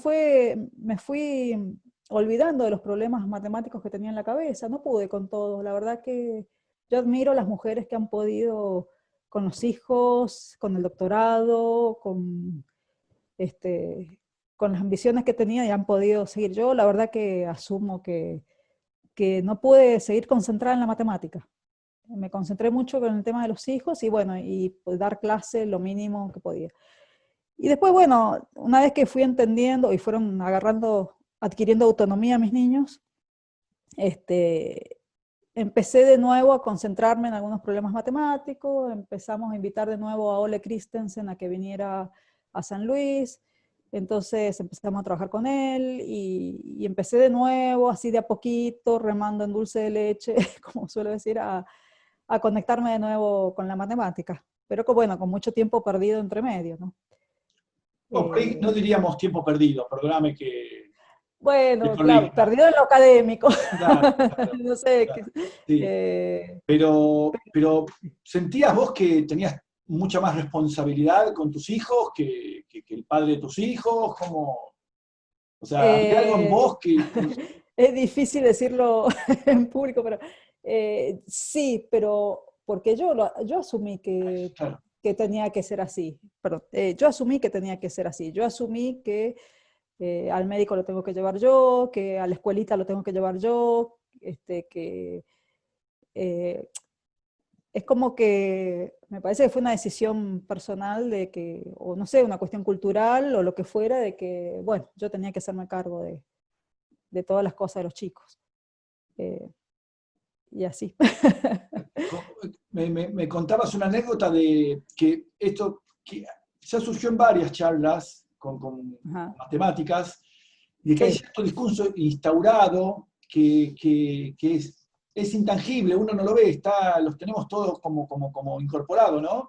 fui olvidando de los problemas matemáticos que tenía en la cabeza, no pude con todo. La verdad que yo admiro a las mujeres que han podido con los hijos, con el doctorado, este, con las ambiciones que tenía y han podido seguir. Yo la verdad que asumo que no pude seguir concentrada en la matemática. Me concentré mucho con el tema de los hijos y bueno, y pues, dar clase lo mínimo que podía. Y después, bueno, una vez que fui entendiendo y fueron adquiriendo autonomía mis niños, empecé de nuevo a concentrarme en algunos problemas matemáticos, empezamos a invitar de nuevo a Ole Christensen a que viniera a San Luis, entonces empezamos a trabajar con él y empecé de nuevo, así de a poquito, remando en dulce de leche, como suelo decir, a conectarme de nuevo con la matemática, pero bueno, con mucho tiempo perdido entre medio, ¿no? Bueno, por ahí no Eh, diríamos tiempo perdido, perdóname que bueno, claro, corrija. perdido en lo académico, Claro, claro, no sé, claro. Sí, eh, pero ¿sentías vos que tenías mucha más responsabilidad con tus hijos que el padre de tus hijos? ¿Cómo? O sea, ¿había algo en Eh, vos que no sé, es difícil decirlo en público, pero sí, pero porque yo asumí claro, que tenía que ser así. Perdón, yo asumí que tenía que ser así. Yo asumí que al médico lo tengo que llevar yo, que a la escuelita lo tengo que llevar yo, que eh, es como que me parece que fue una decisión personal de que, o no sé, una cuestión cultural o lo que fuera, de que, bueno, yo tenía que hacerme cargo de todas las cosas de los chicos. Eh, y así. me contabas una anécdota de que esto que ya surgió en varias charlas con Ajá, matemáticas, de que hay sí, cierto discurso instaurado que es es intangible, uno no lo ve, los tenemos todos como incorporados, ¿no?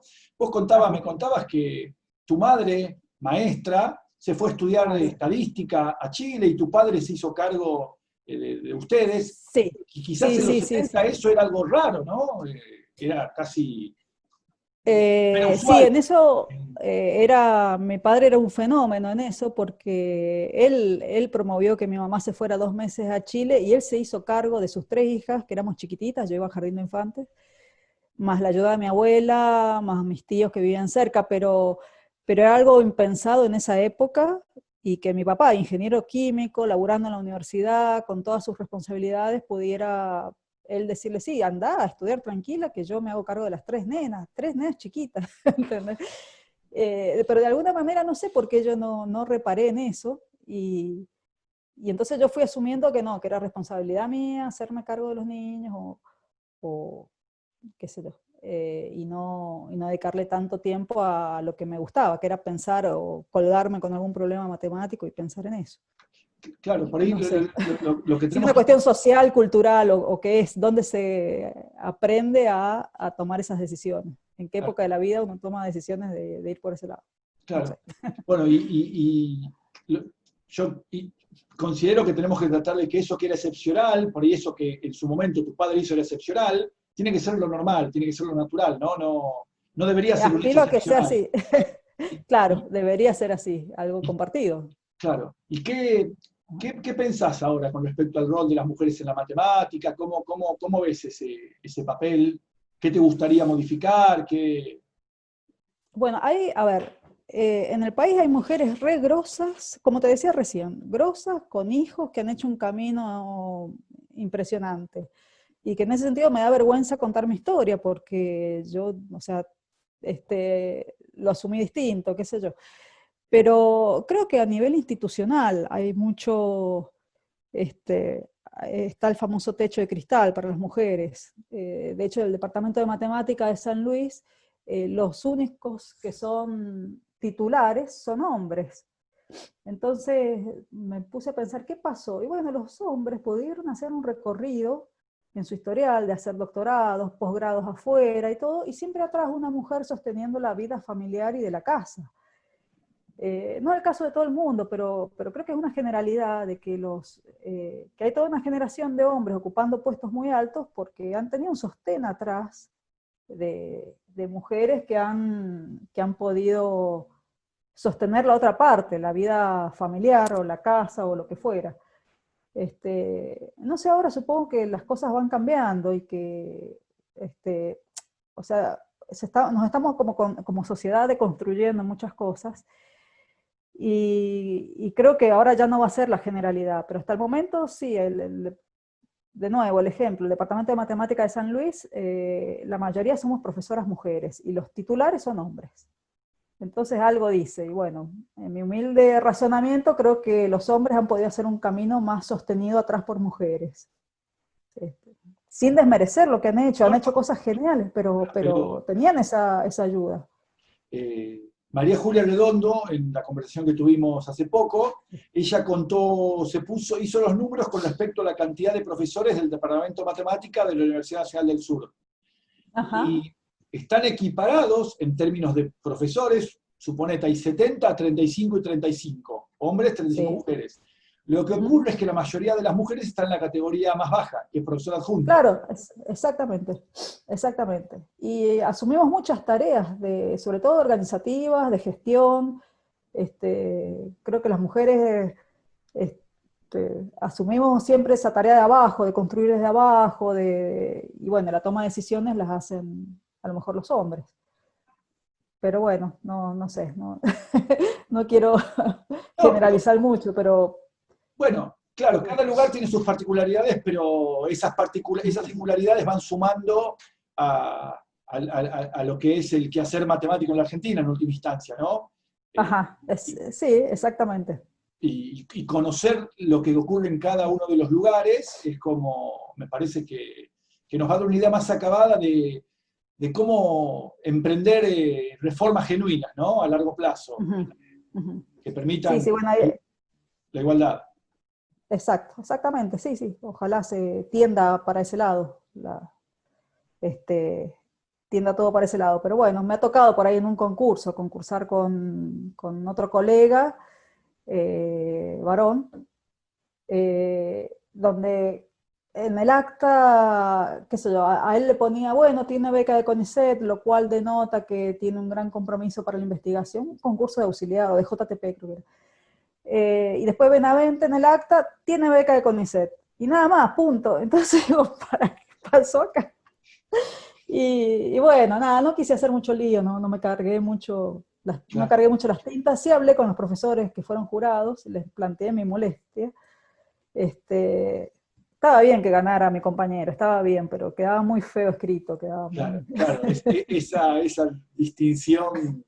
Me contabas que tu madre, maestra, se fue a estudiar estadística a Chile y tu padre se hizo cargo de ustedes. Sí, Y quizás en los 70 eso era algo raro, ¿no? Era casi... era Sí, usual. en eso mi padre era un fenómeno en eso porque él promovió que mi mamá se fuera 2 meses a Chile y él se hizo cargo de sus 3 hijas, que éramos chiquititas, yo iba a jardín de infantes, más la ayuda de mi abuela, más mis tíos que vivían cerca, pero era algo impensado en esa época y que mi papá, ingeniero químico, laburando en la universidad, con todas sus responsabilidades, pudiera él decirle, sí, anda a estudiar tranquila, que yo me hago cargo de las 3 nenas chiquitas, ¿entendés? Pero de alguna manera no sé por qué yo no reparé en eso, y entonces yo fui asumiendo que no, que era responsabilidad mía hacerme cargo de los niños, o qué sé yo, y no dedicarle tanto tiempo a lo que me gustaba, que era pensar o colgarme con algún problema matemático y pensar en eso. Claro, por ahí No sé. lo que Si es tenemos una que... cuestión social, cultural, o qué es, dónde se aprende a tomar esas decisiones. ¿En qué época de la vida uno toma decisiones de ir por ese lado? No Claro. sé. Bueno, yo considero que tenemos que tratar de que eso que era excepcional, por ahí eso que en su momento tu padre hizo era excepcional, tiene que ser lo normal, tiene que ser lo natural, ¿no? No debería ser un hecho Aspiro a que sea excepcional. así. Y- Claro, y- debería ser así, algo y- compartido. claro. ¿Y qué pensás ahora con respecto al rol de las mujeres en la matemática? ¿Cómo ves ese papel? ¿Qué te gustaría modificar? Bueno, a ver, en el país hay mujeres re grosas, como te decía recién, grosas con hijos que han hecho un camino impresionante. Y que en ese sentido me da vergüenza contar mi historia, porque yo, o sea, lo asumí distinto, qué sé yo. Pero creo que a nivel institucional hay mucho, está el famoso techo de cristal para las mujeres. De hecho, el Departamento de Matemática de San Luis, los únicos que son titulares son hombres. Entonces me puse a pensar, ¿qué pasó? Y bueno, los hombres pudieron hacer un recorrido en su historial de hacer doctorados, posgrados afuera y todo, y siempre atrás una mujer sosteniendo la vida familiar y de la casa. No es el caso de todo el mundo, pero creo que es una generalidad de que hay toda una generación de hombres ocupando puestos muy altos porque han tenido un sostén atrás de mujeres que han podido sostener la otra parte, la vida familiar o la casa o lo que fuera. No sé, ahora supongo que las cosas van cambiando y que, o sea, nos estamos como sociedad deconstruyendo muchas cosas y creo que ahora ya no va a ser la generalidad, pero hasta el momento sí, de nuevo, el ejemplo, el Departamento de Matemática de San Luis, la mayoría somos profesoras mujeres y los titulares son hombres. Entonces algo dice, y bueno, en mi humilde razonamiento creo que los hombres han podido hacer un camino más sostenido atrás por mujeres. Sin desmerecer lo que han hecho cosas geniales, pero Pero tenían esa ayuda. María Julia Redondo, en la conversación que tuvimos hace poco, ella hizo los números con respecto a la cantidad de profesores del Departamento de Matemática de la Universidad Nacional del Sur. Ajá. Y están equiparados en términos de profesores, suponete hay 70, 35 y 35, hombres, 35 Sí. mujeres. Lo que Ujú. ocurre es que la mayoría de las mujeres están en la categoría más baja, que es profesor adjunto. Claro, exactamente, exactamente. Y asumimos muchas tareas, sobre todo organizativas, de gestión. Creo que las mujeres asumimos siempre esa tarea de abajo, de construir desde abajo, y bueno, la toma de decisiones las hacen a lo mejor los hombres. Pero bueno, no sé, no quiero No, pero generalizar mucho, pero bueno, claro, cada lugar tiene sus particularidades, pero esas singularidades van sumando a lo que es el quehacer matemático en la Argentina en última instancia, ¿no? Eh, ajá, y, sí, exactamente. y conocer lo que ocurre en cada uno de los lugares es como, me parece que nos va a dar una idea más acabada de cómo emprender reformas genuinas, ¿no? A largo plazo, Ujú, ujú. que Sí, permitan sí, bueno, la igualdad. exacto, exactamente, sí, sí. Ojalá se tienda para ese lado, este, tienda todo para ese lado. Pero bueno, me ha tocado por ahí en un concurso, concursar con otro colega, varón, donde en el acta, qué sé yo, a él le ponía, bueno, tiene beca de CONICET, lo cual denota que tiene un gran compromiso para la investigación, un concurso de auxiliar o de JTP, creo que era. Y después Benavente en el acta, tiene beca de CONICET. Y nada más, punto. Entonces digo, ¿para qué pasó acá? Y bueno, nada, no quise hacer mucho lío, no me cargué mucho, no Claro. cargué mucho las tintas. Sí hablé con los profesores que fueron jurados, les planteé mi molestia. Estaba bien que ganara mi compañero, estaba bien, pero quedaba muy feo escrito, quedaba Claro, muy... claro, esa distinción,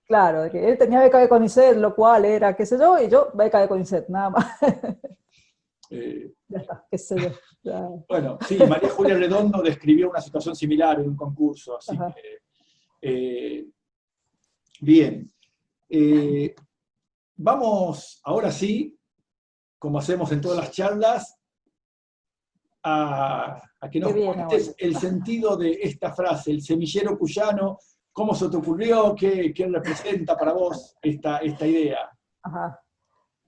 Claro, de que él tenía beca de CONICET, lo cual era, qué sé yo, y yo beca de CONICET, nada más. eh, Ya está, qué sé yo. Ya, bueno, sí, María Julia Redondo describió una situación similar en un concurso, así ajá. que, eh, bien. Eh, Vamos, ahora sí, como hacemos en todas las charlas, a que ¿Qué nos viene hoy? cuentes el sentido de esta frase, el semillero cuyano, cómo se te ocurrió, qué representa para vos esta idea. Ajá.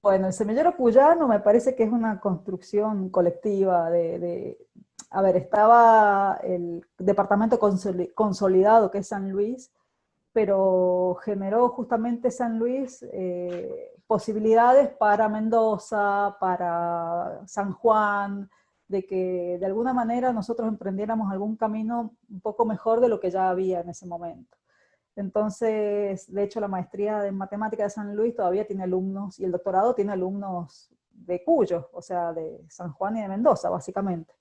Bueno, el semillero cuyano me parece que es una construcción colectiva a ver, estaba el departamento consolidado que es San Luis, pero generó justamente San Luis posibilidades para Mendoza, para San Juan, de que de alguna manera nosotros emprendiéramos algún camino un poco mejor de lo que ya había en ese momento. Entonces, de hecho, la maestría de matemática de San Luis todavía tiene alumnos, y el doctorado tiene alumnos de Cuyo, o sea, de San Juan y de Mendoza, básicamente.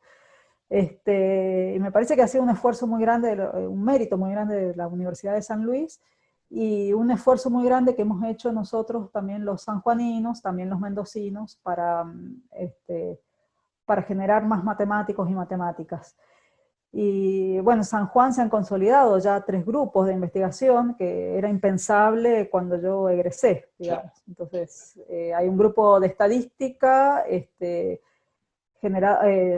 Y me parece que ha sido un esfuerzo muy grande, un mérito muy grande de la Universidad de San Luis, y un esfuerzo muy grande que hemos hecho nosotros también los sanjuaninos, también los mendocinos, para generar más matemáticos y matemáticas. Y bueno, en San Juan se han consolidado ya 3 grupos de investigación, que era impensable cuando yo egresé, digamos. Entonces, hay un grupo de estadística,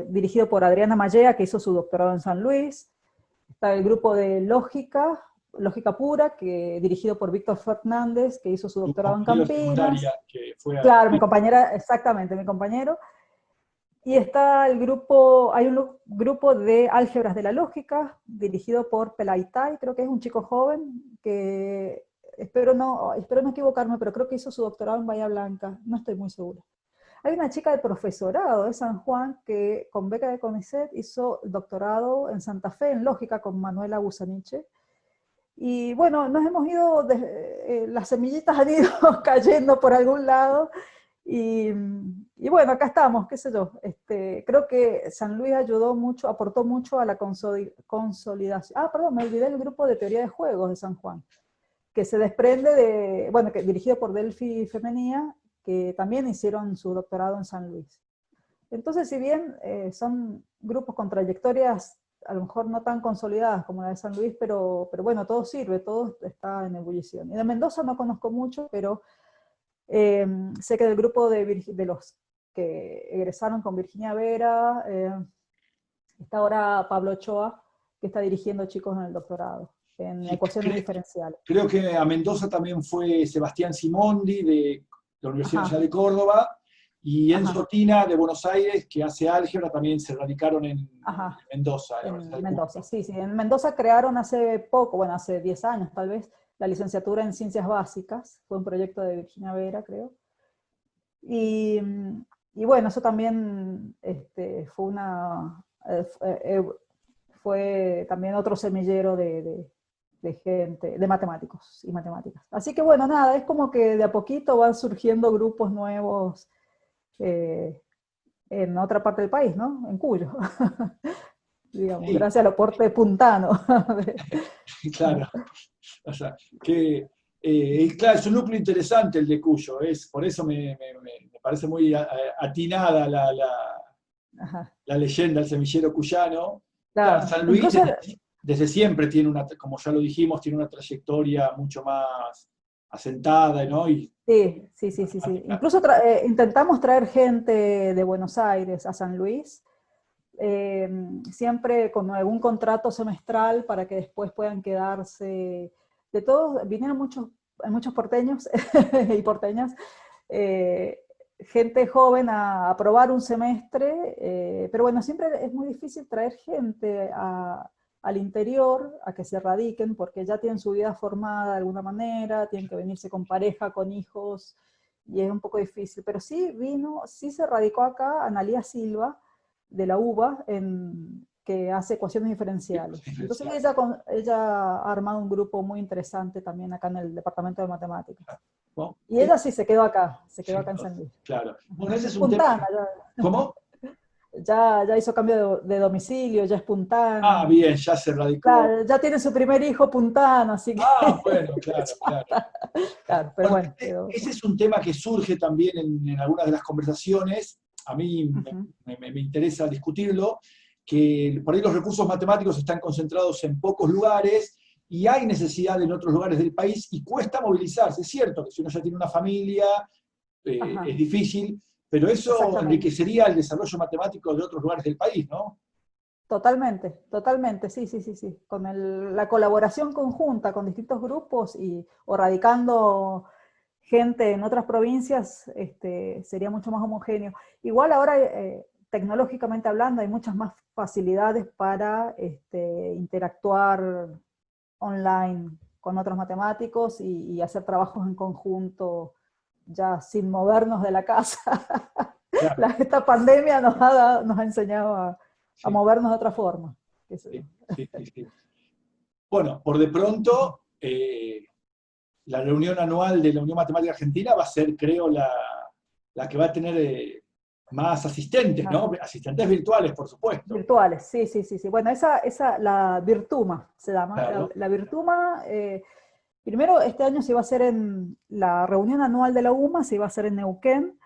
dirigido por Adriana Mallea, que hizo su doctorado en San Luis. Está el grupo de lógica pura, dirigido por Víctor Fernández, que hizo su Tu doctorado en compañero de secundaria Campinas. que fue a... Claro, mi compañera, exactamente, mi compañero. Y está hay un grupo de álgebras de la lógica, dirigido por Pelaitay, creo que es un chico joven, que espero no equivocarme, pero creo que hizo su doctorado en Bahía Blanca, no estoy muy segura. Hay una chica de profesorado de San Juan que con beca de CONICET hizo el doctorado en Santa Fe en lógica con Manuela Busaniche. Y bueno, nos hemos ido, las semillitas han ido cayendo por algún lado. Y bueno, acá estamos, qué sé yo. Creo que San Luis ayudó mucho, aportó mucho a la consolidación. Ah, perdón, me olvidé el grupo de teoría de juegos de San Juan, que se desprende bueno, dirigido por Delphi Femenía, que también hicieron su doctorado en San Luis. Entonces, si bien son grupos con trayectorias a lo mejor no tan consolidadas como la de San Luis, pero bueno, todo sirve, todo está en ebullición. Y de Mendoza no conozco mucho, pero sé que del grupo de los que egresaron con Virginia Vera, está ahora Pablo Ochoa, que está dirigiendo chicos en el doctorado, en Sí, ecuaciones diferenciales. creo que a Mendoza también fue Sebastián Simondi de la Universidad Nacional Ajá, de Córdoba y Enzo ajá, Tina de Buenos Aires, que hace álgebra, también se radicaron en ajá. Mendoza, en la Universidad En de Mendoza, Cuyo. sí, sí. En Mendoza crearon hace poco, bueno, hace 10 años tal vez, la licenciatura en Ciencias Básicas. Fue un proyecto de Virginia Vera, creo. Y, y bueno, eso también fue también otro semillero de gente, de matemáticos y matemáticas. Así que bueno, nada, es como que de a poquito van surgiendo grupos nuevos eh, en otra parte del país, ¿no? En Cuyo. Digamos, Sí, gracias al aporte puntano. claro. O sea, que, claro, es un núcleo interesante el de Cuyo, por eso me parece muy atinada Ajá, la leyenda del semillero cuyano. Claro, claro. San Luis Incluso, desde siempre tiene como ya lo dijimos, tiene una trayectoria mucho más, asentada, ¿no? Sí, sí, sí, sí, sí. Incluso intentamos traer gente de Buenos Aires a San Luis, siempre con algún contrato semestral para que después puedan quedarse. De todos, vinieron muchos porteños y porteñas, eh, gente joven a probar un semestre, pero bueno, siempre es muy difícil traer gente al interior a que se radiquen porque ya tienen su vida formada de alguna manera, tienen que venirse con pareja, con hijos, y es un poco difícil. Pero sí se radicó acá Analía Silva, de la UBA, que hace ecuaciones diferenciales. Entonces ella ha armado un grupo muy interesante también acá en el departamento de matemáticas. ¿No? Y ella sí se quedó acá en San Luis. Claro. Bueno, ese es un Puntana, tema. ¿Cómo? Ya hizo cambio de domicilio, ya es puntana. Ah, bien, ya se radicó. Claro, ya tiene su primer hijo puntano, así que... Ah, bueno, claro, claro. Claro, pero bueno. Ese es un tema que surge también en algunas de las conversaciones. A mí me interesa discutirlo, que por ahí los recursos matemáticos están concentrados en pocos lugares y hay necesidad en otros lugares del país y cuesta movilizarse. Es cierto que si uno ya tiene una familia, es difícil, pero eso enriquecería el desarrollo matemático de otros lugares del país, ¿no? Totalmente, totalmente, sí, sí, sí, sí. Con la colaboración conjunta con distintos grupos o radicando gente en otras provincias, sería mucho más homogéneo. Igual ahora, tecnológicamente hablando, hay muchas más facilidades para interactuar online con otros matemáticos y hacer trabajos en conjunto ya sin movernos de la casa. Claro. Esta pandemia nos ha enseñado a movernos de otra forma. Sí. Bueno, por de pronto, la reunión anual de la Unión Matemática Argentina va a ser, creo, la que va a tener más asistentes, ¿no? Asistentes virtuales, por supuesto. Virtuales, sí, sí, sí, sí. Bueno, la Virtuma se llama. Claro. La Virtuma, primero este año se iba a hacer en la reunión anual de la UMA, se iba a hacer en Neuquén,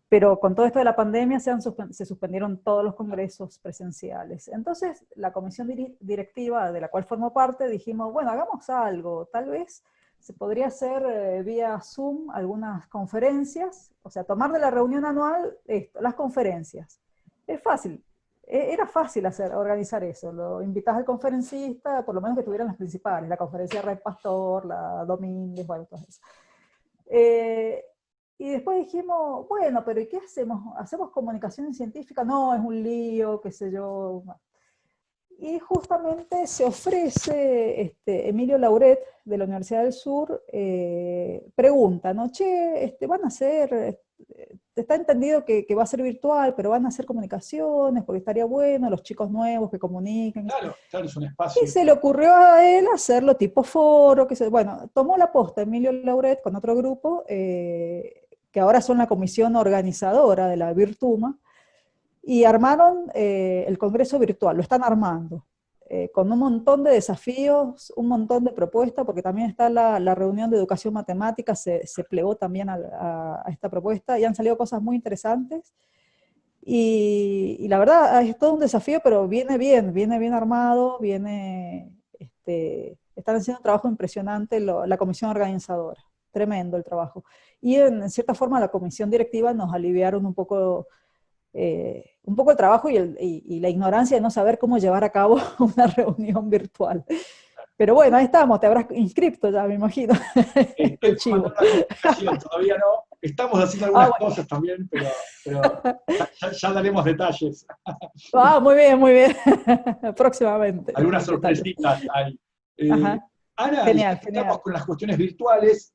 pero con todo esto de la pandemia se suspendieron todos los congresos presenciales. Entonces, la comisión directiva de la cual formo parte, dijimos, bueno, hagamos algo, tal vez se podría hacer vía Zoom algunas conferencias, o sea, tomar de la reunión anual las conferencias. Es fácil, era fácil organizar eso, lo invitas al conferencista, por lo menos que tuvieran las principales, la conferencia de Red Pastor, la Domínguez, bueno, todo eso. Y después dijimos, bueno, pero ¿y qué hacemos? ¿Hacemos comunicación científica? No, es un lío, qué sé yo. Y justamente se ofrece Emilio Lauret, de la Universidad del Sur, pregunta, ¿no? Che, van a hacer, está entendido que va a ser virtual, pero van a hacer comunicaciones, porque estaría bueno, los chicos nuevos que comuniquen. Claro, es un espacio. Y se le ocurrió a él hacerlo tipo foro, bueno, tomó la posta Emilio Lauret con otro grupo, que ahora son la comisión organizadora de la Virtuma, y armaron el congreso virtual, lo están armando, con un montón de desafíos, un montón de propuestas, porque también está la reunión de educación matemática, se plegó también a esta propuesta, y han salido cosas muy interesantes, y la verdad es todo un desafío, pero viene bien armado, están haciendo un trabajo impresionante la comisión organizadora, tremendo el trabajo. Y en cierta forma la comisión directiva nos aliviaron un poco el trabajo y la ignorancia de no saber cómo llevar a cabo una reunión virtual. Pero bueno, ahí estamos, te habrás inscrito ya, me imagino. El chivo. Todavía no. Estamos haciendo algunas cosas también, pero ya daremos detalles. Muy bien. Próximamente. Algunas sorpresitas hay. Ana, genial. Estamos con las cuestiones virtuales.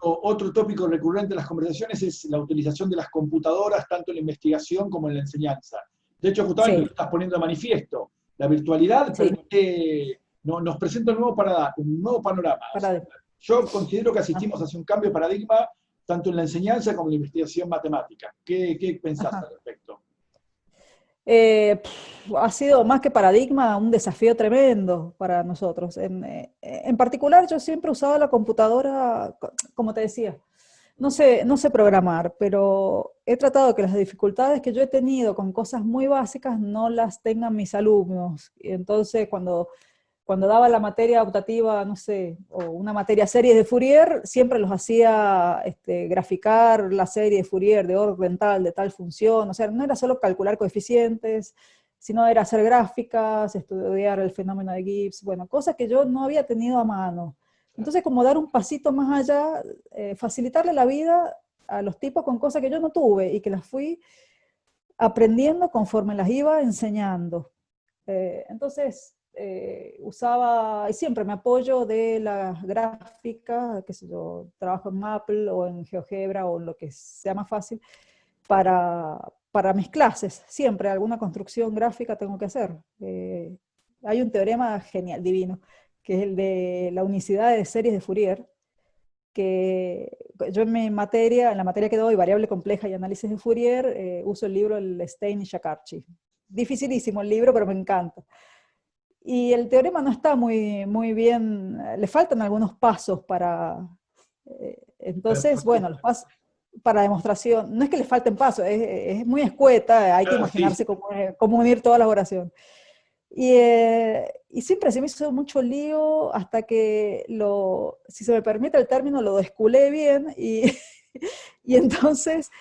Otro tópico recurrente en las conversaciones es la utilización de las computadoras, tanto en la investigación como en la enseñanza. De hecho, justamente lo estás poniendo de manifiesto. La virtualidad nos presenta un nuevo panorama. Yo considero que asistimos hacia un cambio de paradigma, tanto en la enseñanza como en la investigación matemática. ¿Qué pensás al respecto? Ha sido más que paradigma, un desafío tremendo para nosotros. En particular, yo siempre he usado la computadora, como te decía, no sé programar, pero he tratado que las dificultades que yo he tenido con cosas muy básicas no las tengan mis alumnos. Y entonces, cuando cuando daba la materia optativa, no sé, o una materia series de Fourier, siempre los hacía graficar la serie de Fourier de orden tal, de tal función, o sea, no era solo calcular coeficientes, sino era hacer gráficas, estudiar el fenómeno de Gibbs, bueno, cosas que yo no había tenido a mano. Entonces, como dar un pasito más allá, facilitarle la vida a los tipos con cosas que yo no tuve y que las fui aprendiendo conforme las iba enseñando. Entonces, usaba, y siempre me apoyo de las gráficas, qué sé yo, trabajo en Maple o en GeoGebra o en lo que sea más fácil, para mis clases. Siempre alguna construcción gráfica tengo que hacer. Hay un teorema genial, divino, que es el de la unicidad de series de Fourier, que yo en mi materia, en la materia que doy, variable compleja y análisis de Fourier, uso el libro el Stein y Shakarchi. Dificilísimo el libro, pero me encanta. Y el teorema no está muy bien, le faltan algunos pasos para... entonces, bueno, los pasos para demostración, no es que le falten pasos, es muy escueta, hay que imaginarse Sí. cómo unir todas las oraciones. Y siempre se me hizo mucho lío hasta que si se me permite el término, lo desculé bien y entonces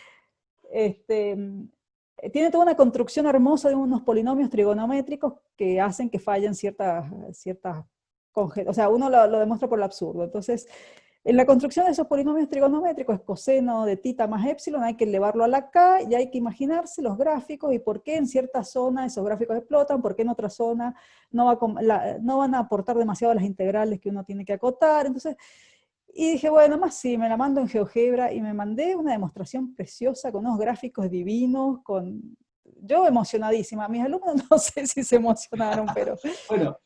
tiene toda una construcción hermosa de unos polinomios trigonométricos que hacen que fallen ciertas o sea, uno lo demuestra por lo absurdo. Entonces, en la construcción de esos polinomios trigonométricos, coseno de tita más epsilon, hay que elevarlo a la k y hay que imaginarse los gráficos y por qué en cierta zona esos gráficos explotan, por qué en otra zona no van a aportar demasiado las integrales que uno tiene que acotar. Entonces, y dije, bueno, más sí, me la mando en GeoGebra y me mandé una demostración preciosa con unos gráficos divinos, yo emocionadísima. Mis alumnos no sé si se emocionaron, Bueno,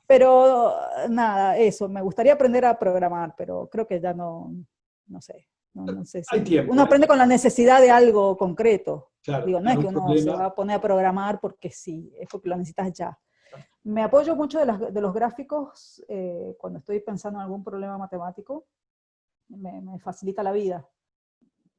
pero nada, eso, me gustaría aprender a programar, pero creo que ya no sé, no sé hay si... tiempo. Uno aprende con la necesidad de algo concreto. Claro, Digo, no no es hay que uno se problema. va a poner a programar porque sí, es porque lo necesitas ya. Me apoyo mucho de los gráficos cuando estoy pensando en algún problema matemático, me facilita la vida.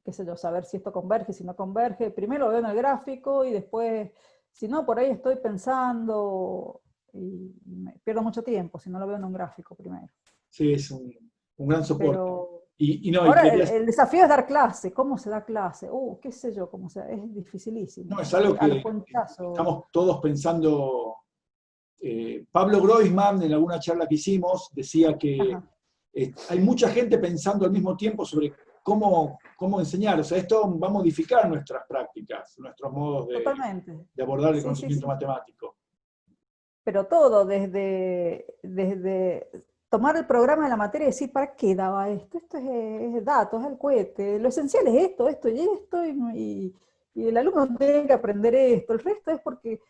Qué sé yo, saber si esto converge, si no converge. Primero lo veo en el gráfico y después, si no, por ahí estoy pensando y me pierdo mucho tiempo si no lo veo en un gráfico primero. Sí, es un gran soporte. Pero Y no, y ahora querías, el desafío es dar clase. ¿Cómo se da clase? Qué sé yo, cómo se da. Es no, dificilísimo. es algo A los que puntazos. estamos todos pensando. Pablo Groisman, en alguna charla que hicimos, decía que Ajá. hay mucha gente pensando al mismo tiempo sobre cómo enseñar. O sea, esto va a modificar nuestras prácticas, nuestros modos Totalmente. de abordar el Sí, sí, conocimiento sí. matemático. Pero todo, desde tomar el programa de la materia y decir, ¿para qué daba esto? Esto es datos, es el cohete, lo esencial es esto y esto, y el alumno tiene que aprender esto, el resto es porque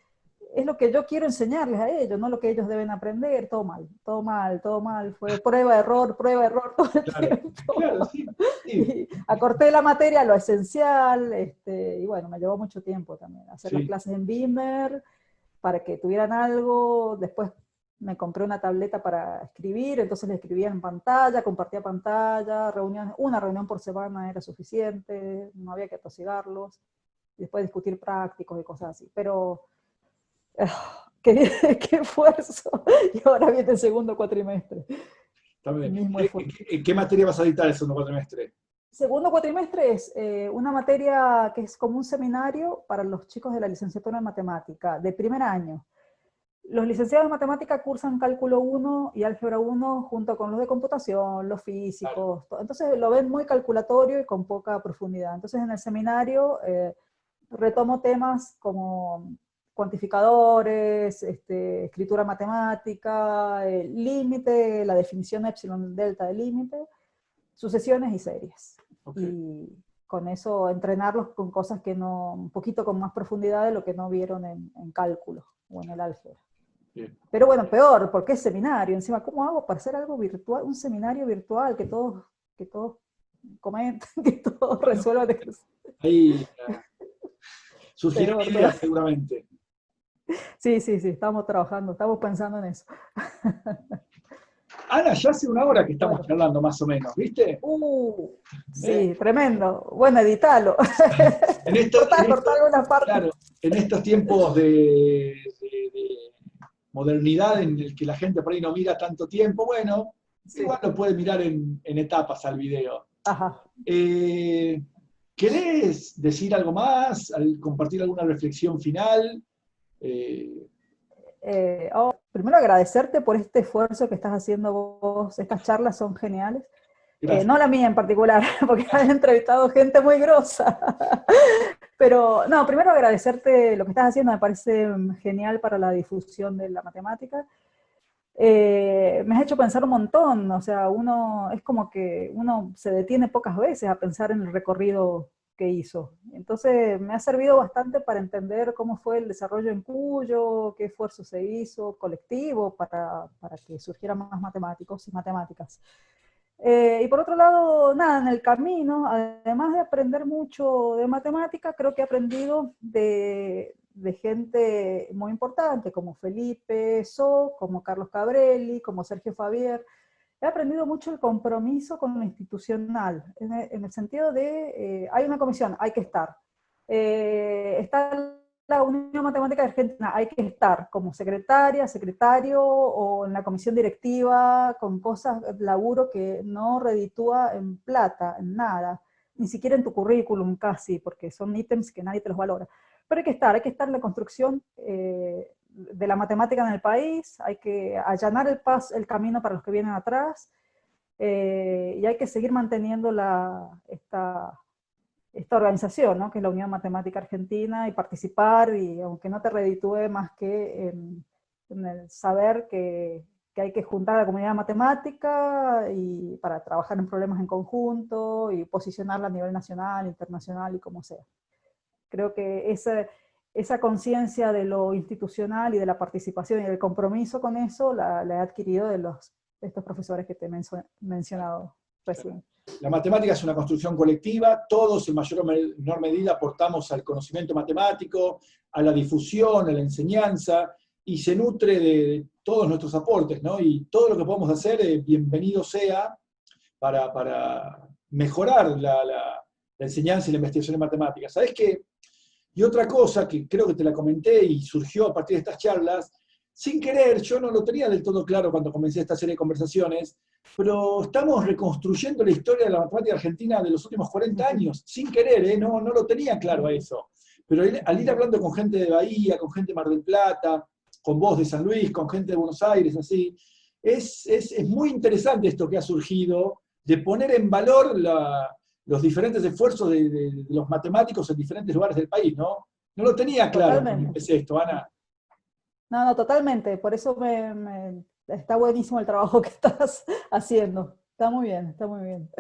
es lo que yo quiero enseñarles a ellos, no lo que ellos deben aprender, todo mal, todo mal, todo mal, fue prueba, error, todo el Claro, claro, tiempo. sí, sí, Y acorté la materia, lo esencial, y bueno, me llevó mucho tiempo también, hacer las sí. clases en Beamer, para que tuvieran algo. Después me compré una tableta para escribir, entonces le escribía en pantalla, compartía pantalla, una reunión por semana era suficiente, no había que atosigarlos, después discutir prácticos y cosas así. Pero qué, qué esfuerzo. Y ahora viene el segundo cuatrimestre. Está El bien. mismo esfuerzo. ¿Qué materia vas a dictar el segundo cuatrimestre? Segundo cuatrimestre es una materia que es como un seminario para los chicos de la licenciatura en matemática, de primer año. Los licenciados en matemática cursan cálculo 1 y álgebra 1 junto con los de computación, los Claro, físicos, entonces lo ven muy calculatorio y con poca profundidad. Entonces en el seminario retomo temas como cuantificadores, escritura matemática, límite, la definición epsilon delta de límite, sucesiones y series. ok. Y con eso entrenarlos con cosas que no, un poquito con más profundidad de lo que no vieron en cálculo o en el álgebra. Bien. Pero bueno, peor, porque es seminario. Encima, ¿cómo hago para hacer algo virtual? Un seminario virtual que todos comenten, que todos Bueno, resuelvan. ahí surgirán Peor, peor. ideas seguramente. Sí, sí, sí, estamos trabajando, estamos pensando en eso. Ana, ya hace una hora que estamos Bueno, charlando más o menos, ¿viste? ¿Eh? sí, tremendo. Bueno, editalo. En esto, Cortar algunas partes. claro, en estos tiempos de modernidad en el que la gente por ahí no mira tanto tiempo, bueno, Sí. igual lo puede mirar en etapas al video. Ajá. ¿Querés decir algo más? ¿Compartir alguna reflexión final? Primero agradecerte por este esfuerzo que estás haciendo vos. Estas charlas son geniales. No la mía en particular, porque has entrevistado gente muy grosa. Pero no, primero agradecerte lo que estás haciendo, me parece genial para la difusión de la matemática. Me has hecho pensar un montón, o sea, es como que uno se detiene pocas veces a pensar en el recorrido que hizo. Entonces me ha servido bastante para entender cómo fue el desarrollo en Cuyo, qué esfuerzo se hizo colectivo para que surgieran más matemáticos y matemáticas. Y por otro lado, nada, en el camino, además de aprender mucho de matemática, creo que he aprendido de gente muy importante, como Felipe So, como Carlos Cabrelli, como Sergio Favier. He aprendido mucho el compromiso con lo institucional, en el sentido de, hay una comisión, hay que estar. Está la Unión Matemática de Argentina, hay que estar como secretaria, secretario, o en la comisión directiva, con cosas, laburo que no reditúa en plata, en nada, ni siquiera en tu currículum casi, porque son ítems que nadie te los valora. Pero hay que estar en la construcción de la matemática en el país, hay que allanar el camino para los que vienen atrás, y hay que seguir manteniendo esta organización, ¿no? Que es la Unión Matemática Argentina, y participar, y aunque no te reditúe más que en el saber que hay que juntar a la comunidad matemática y para trabajar en problemas en conjunto y posicionarla a nivel nacional, internacional y como sea. Creo que esa conciencia de lo institucional y de la participación y del compromiso con eso la he adquirido de estos profesores que te he mencionado recién. La matemática es una construcción colectiva, todos en mayor o menor medida aportamos al conocimiento matemático, a la difusión, a la enseñanza, y se nutre de todos nuestros aportes, ¿no? Y todo lo que podamos hacer, bienvenido sea para mejorar la enseñanza y la investigación en matemáticas. ¿Sabés qué? Y otra cosa que creo que te la comenté y surgió a partir de estas charlas, sin querer, yo no lo tenía del todo claro cuando comencé esta serie de conversaciones, pero estamos reconstruyendo la historia de la matemática argentina de los últimos 40 años, sin querer, no lo tenía claro eso. Pero al ir hablando con gente de Bahía, con gente de Mar del Plata, con vos de San Luis, con gente de Buenos Aires, así, es muy interesante esto que ha surgido, de poner en valor los diferentes esfuerzos de los matemáticos en diferentes lugares del país, ¿no? No lo tenía claro cuando empecé esto, Ana. No, totalmente. Por eso está buenísimo el trabajo que estás haciendo. Está muy bien, está muy bien.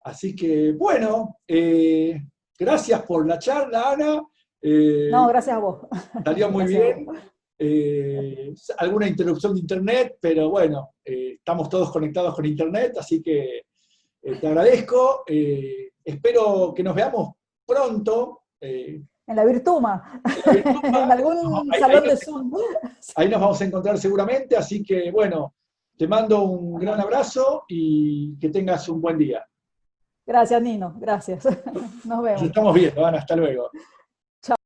Así que, bueno, gracias por la charla, Ana. No, gracias a vos. Salió muy bien. Alguna interrupción de internet, pero bueno, estamos todos conectados con internet, así que te agradezco. Espero que nos veamos pronto. En la Virtuma. En algún salón de Zoom. Ahí nos vamos a encontrar seguramente, así que bueno, te mando un gran abrazo y que tengas un buen día. Gracias, Nino, gracias. Nos vemos. Nos estamos viendo, Ana, hasta luego.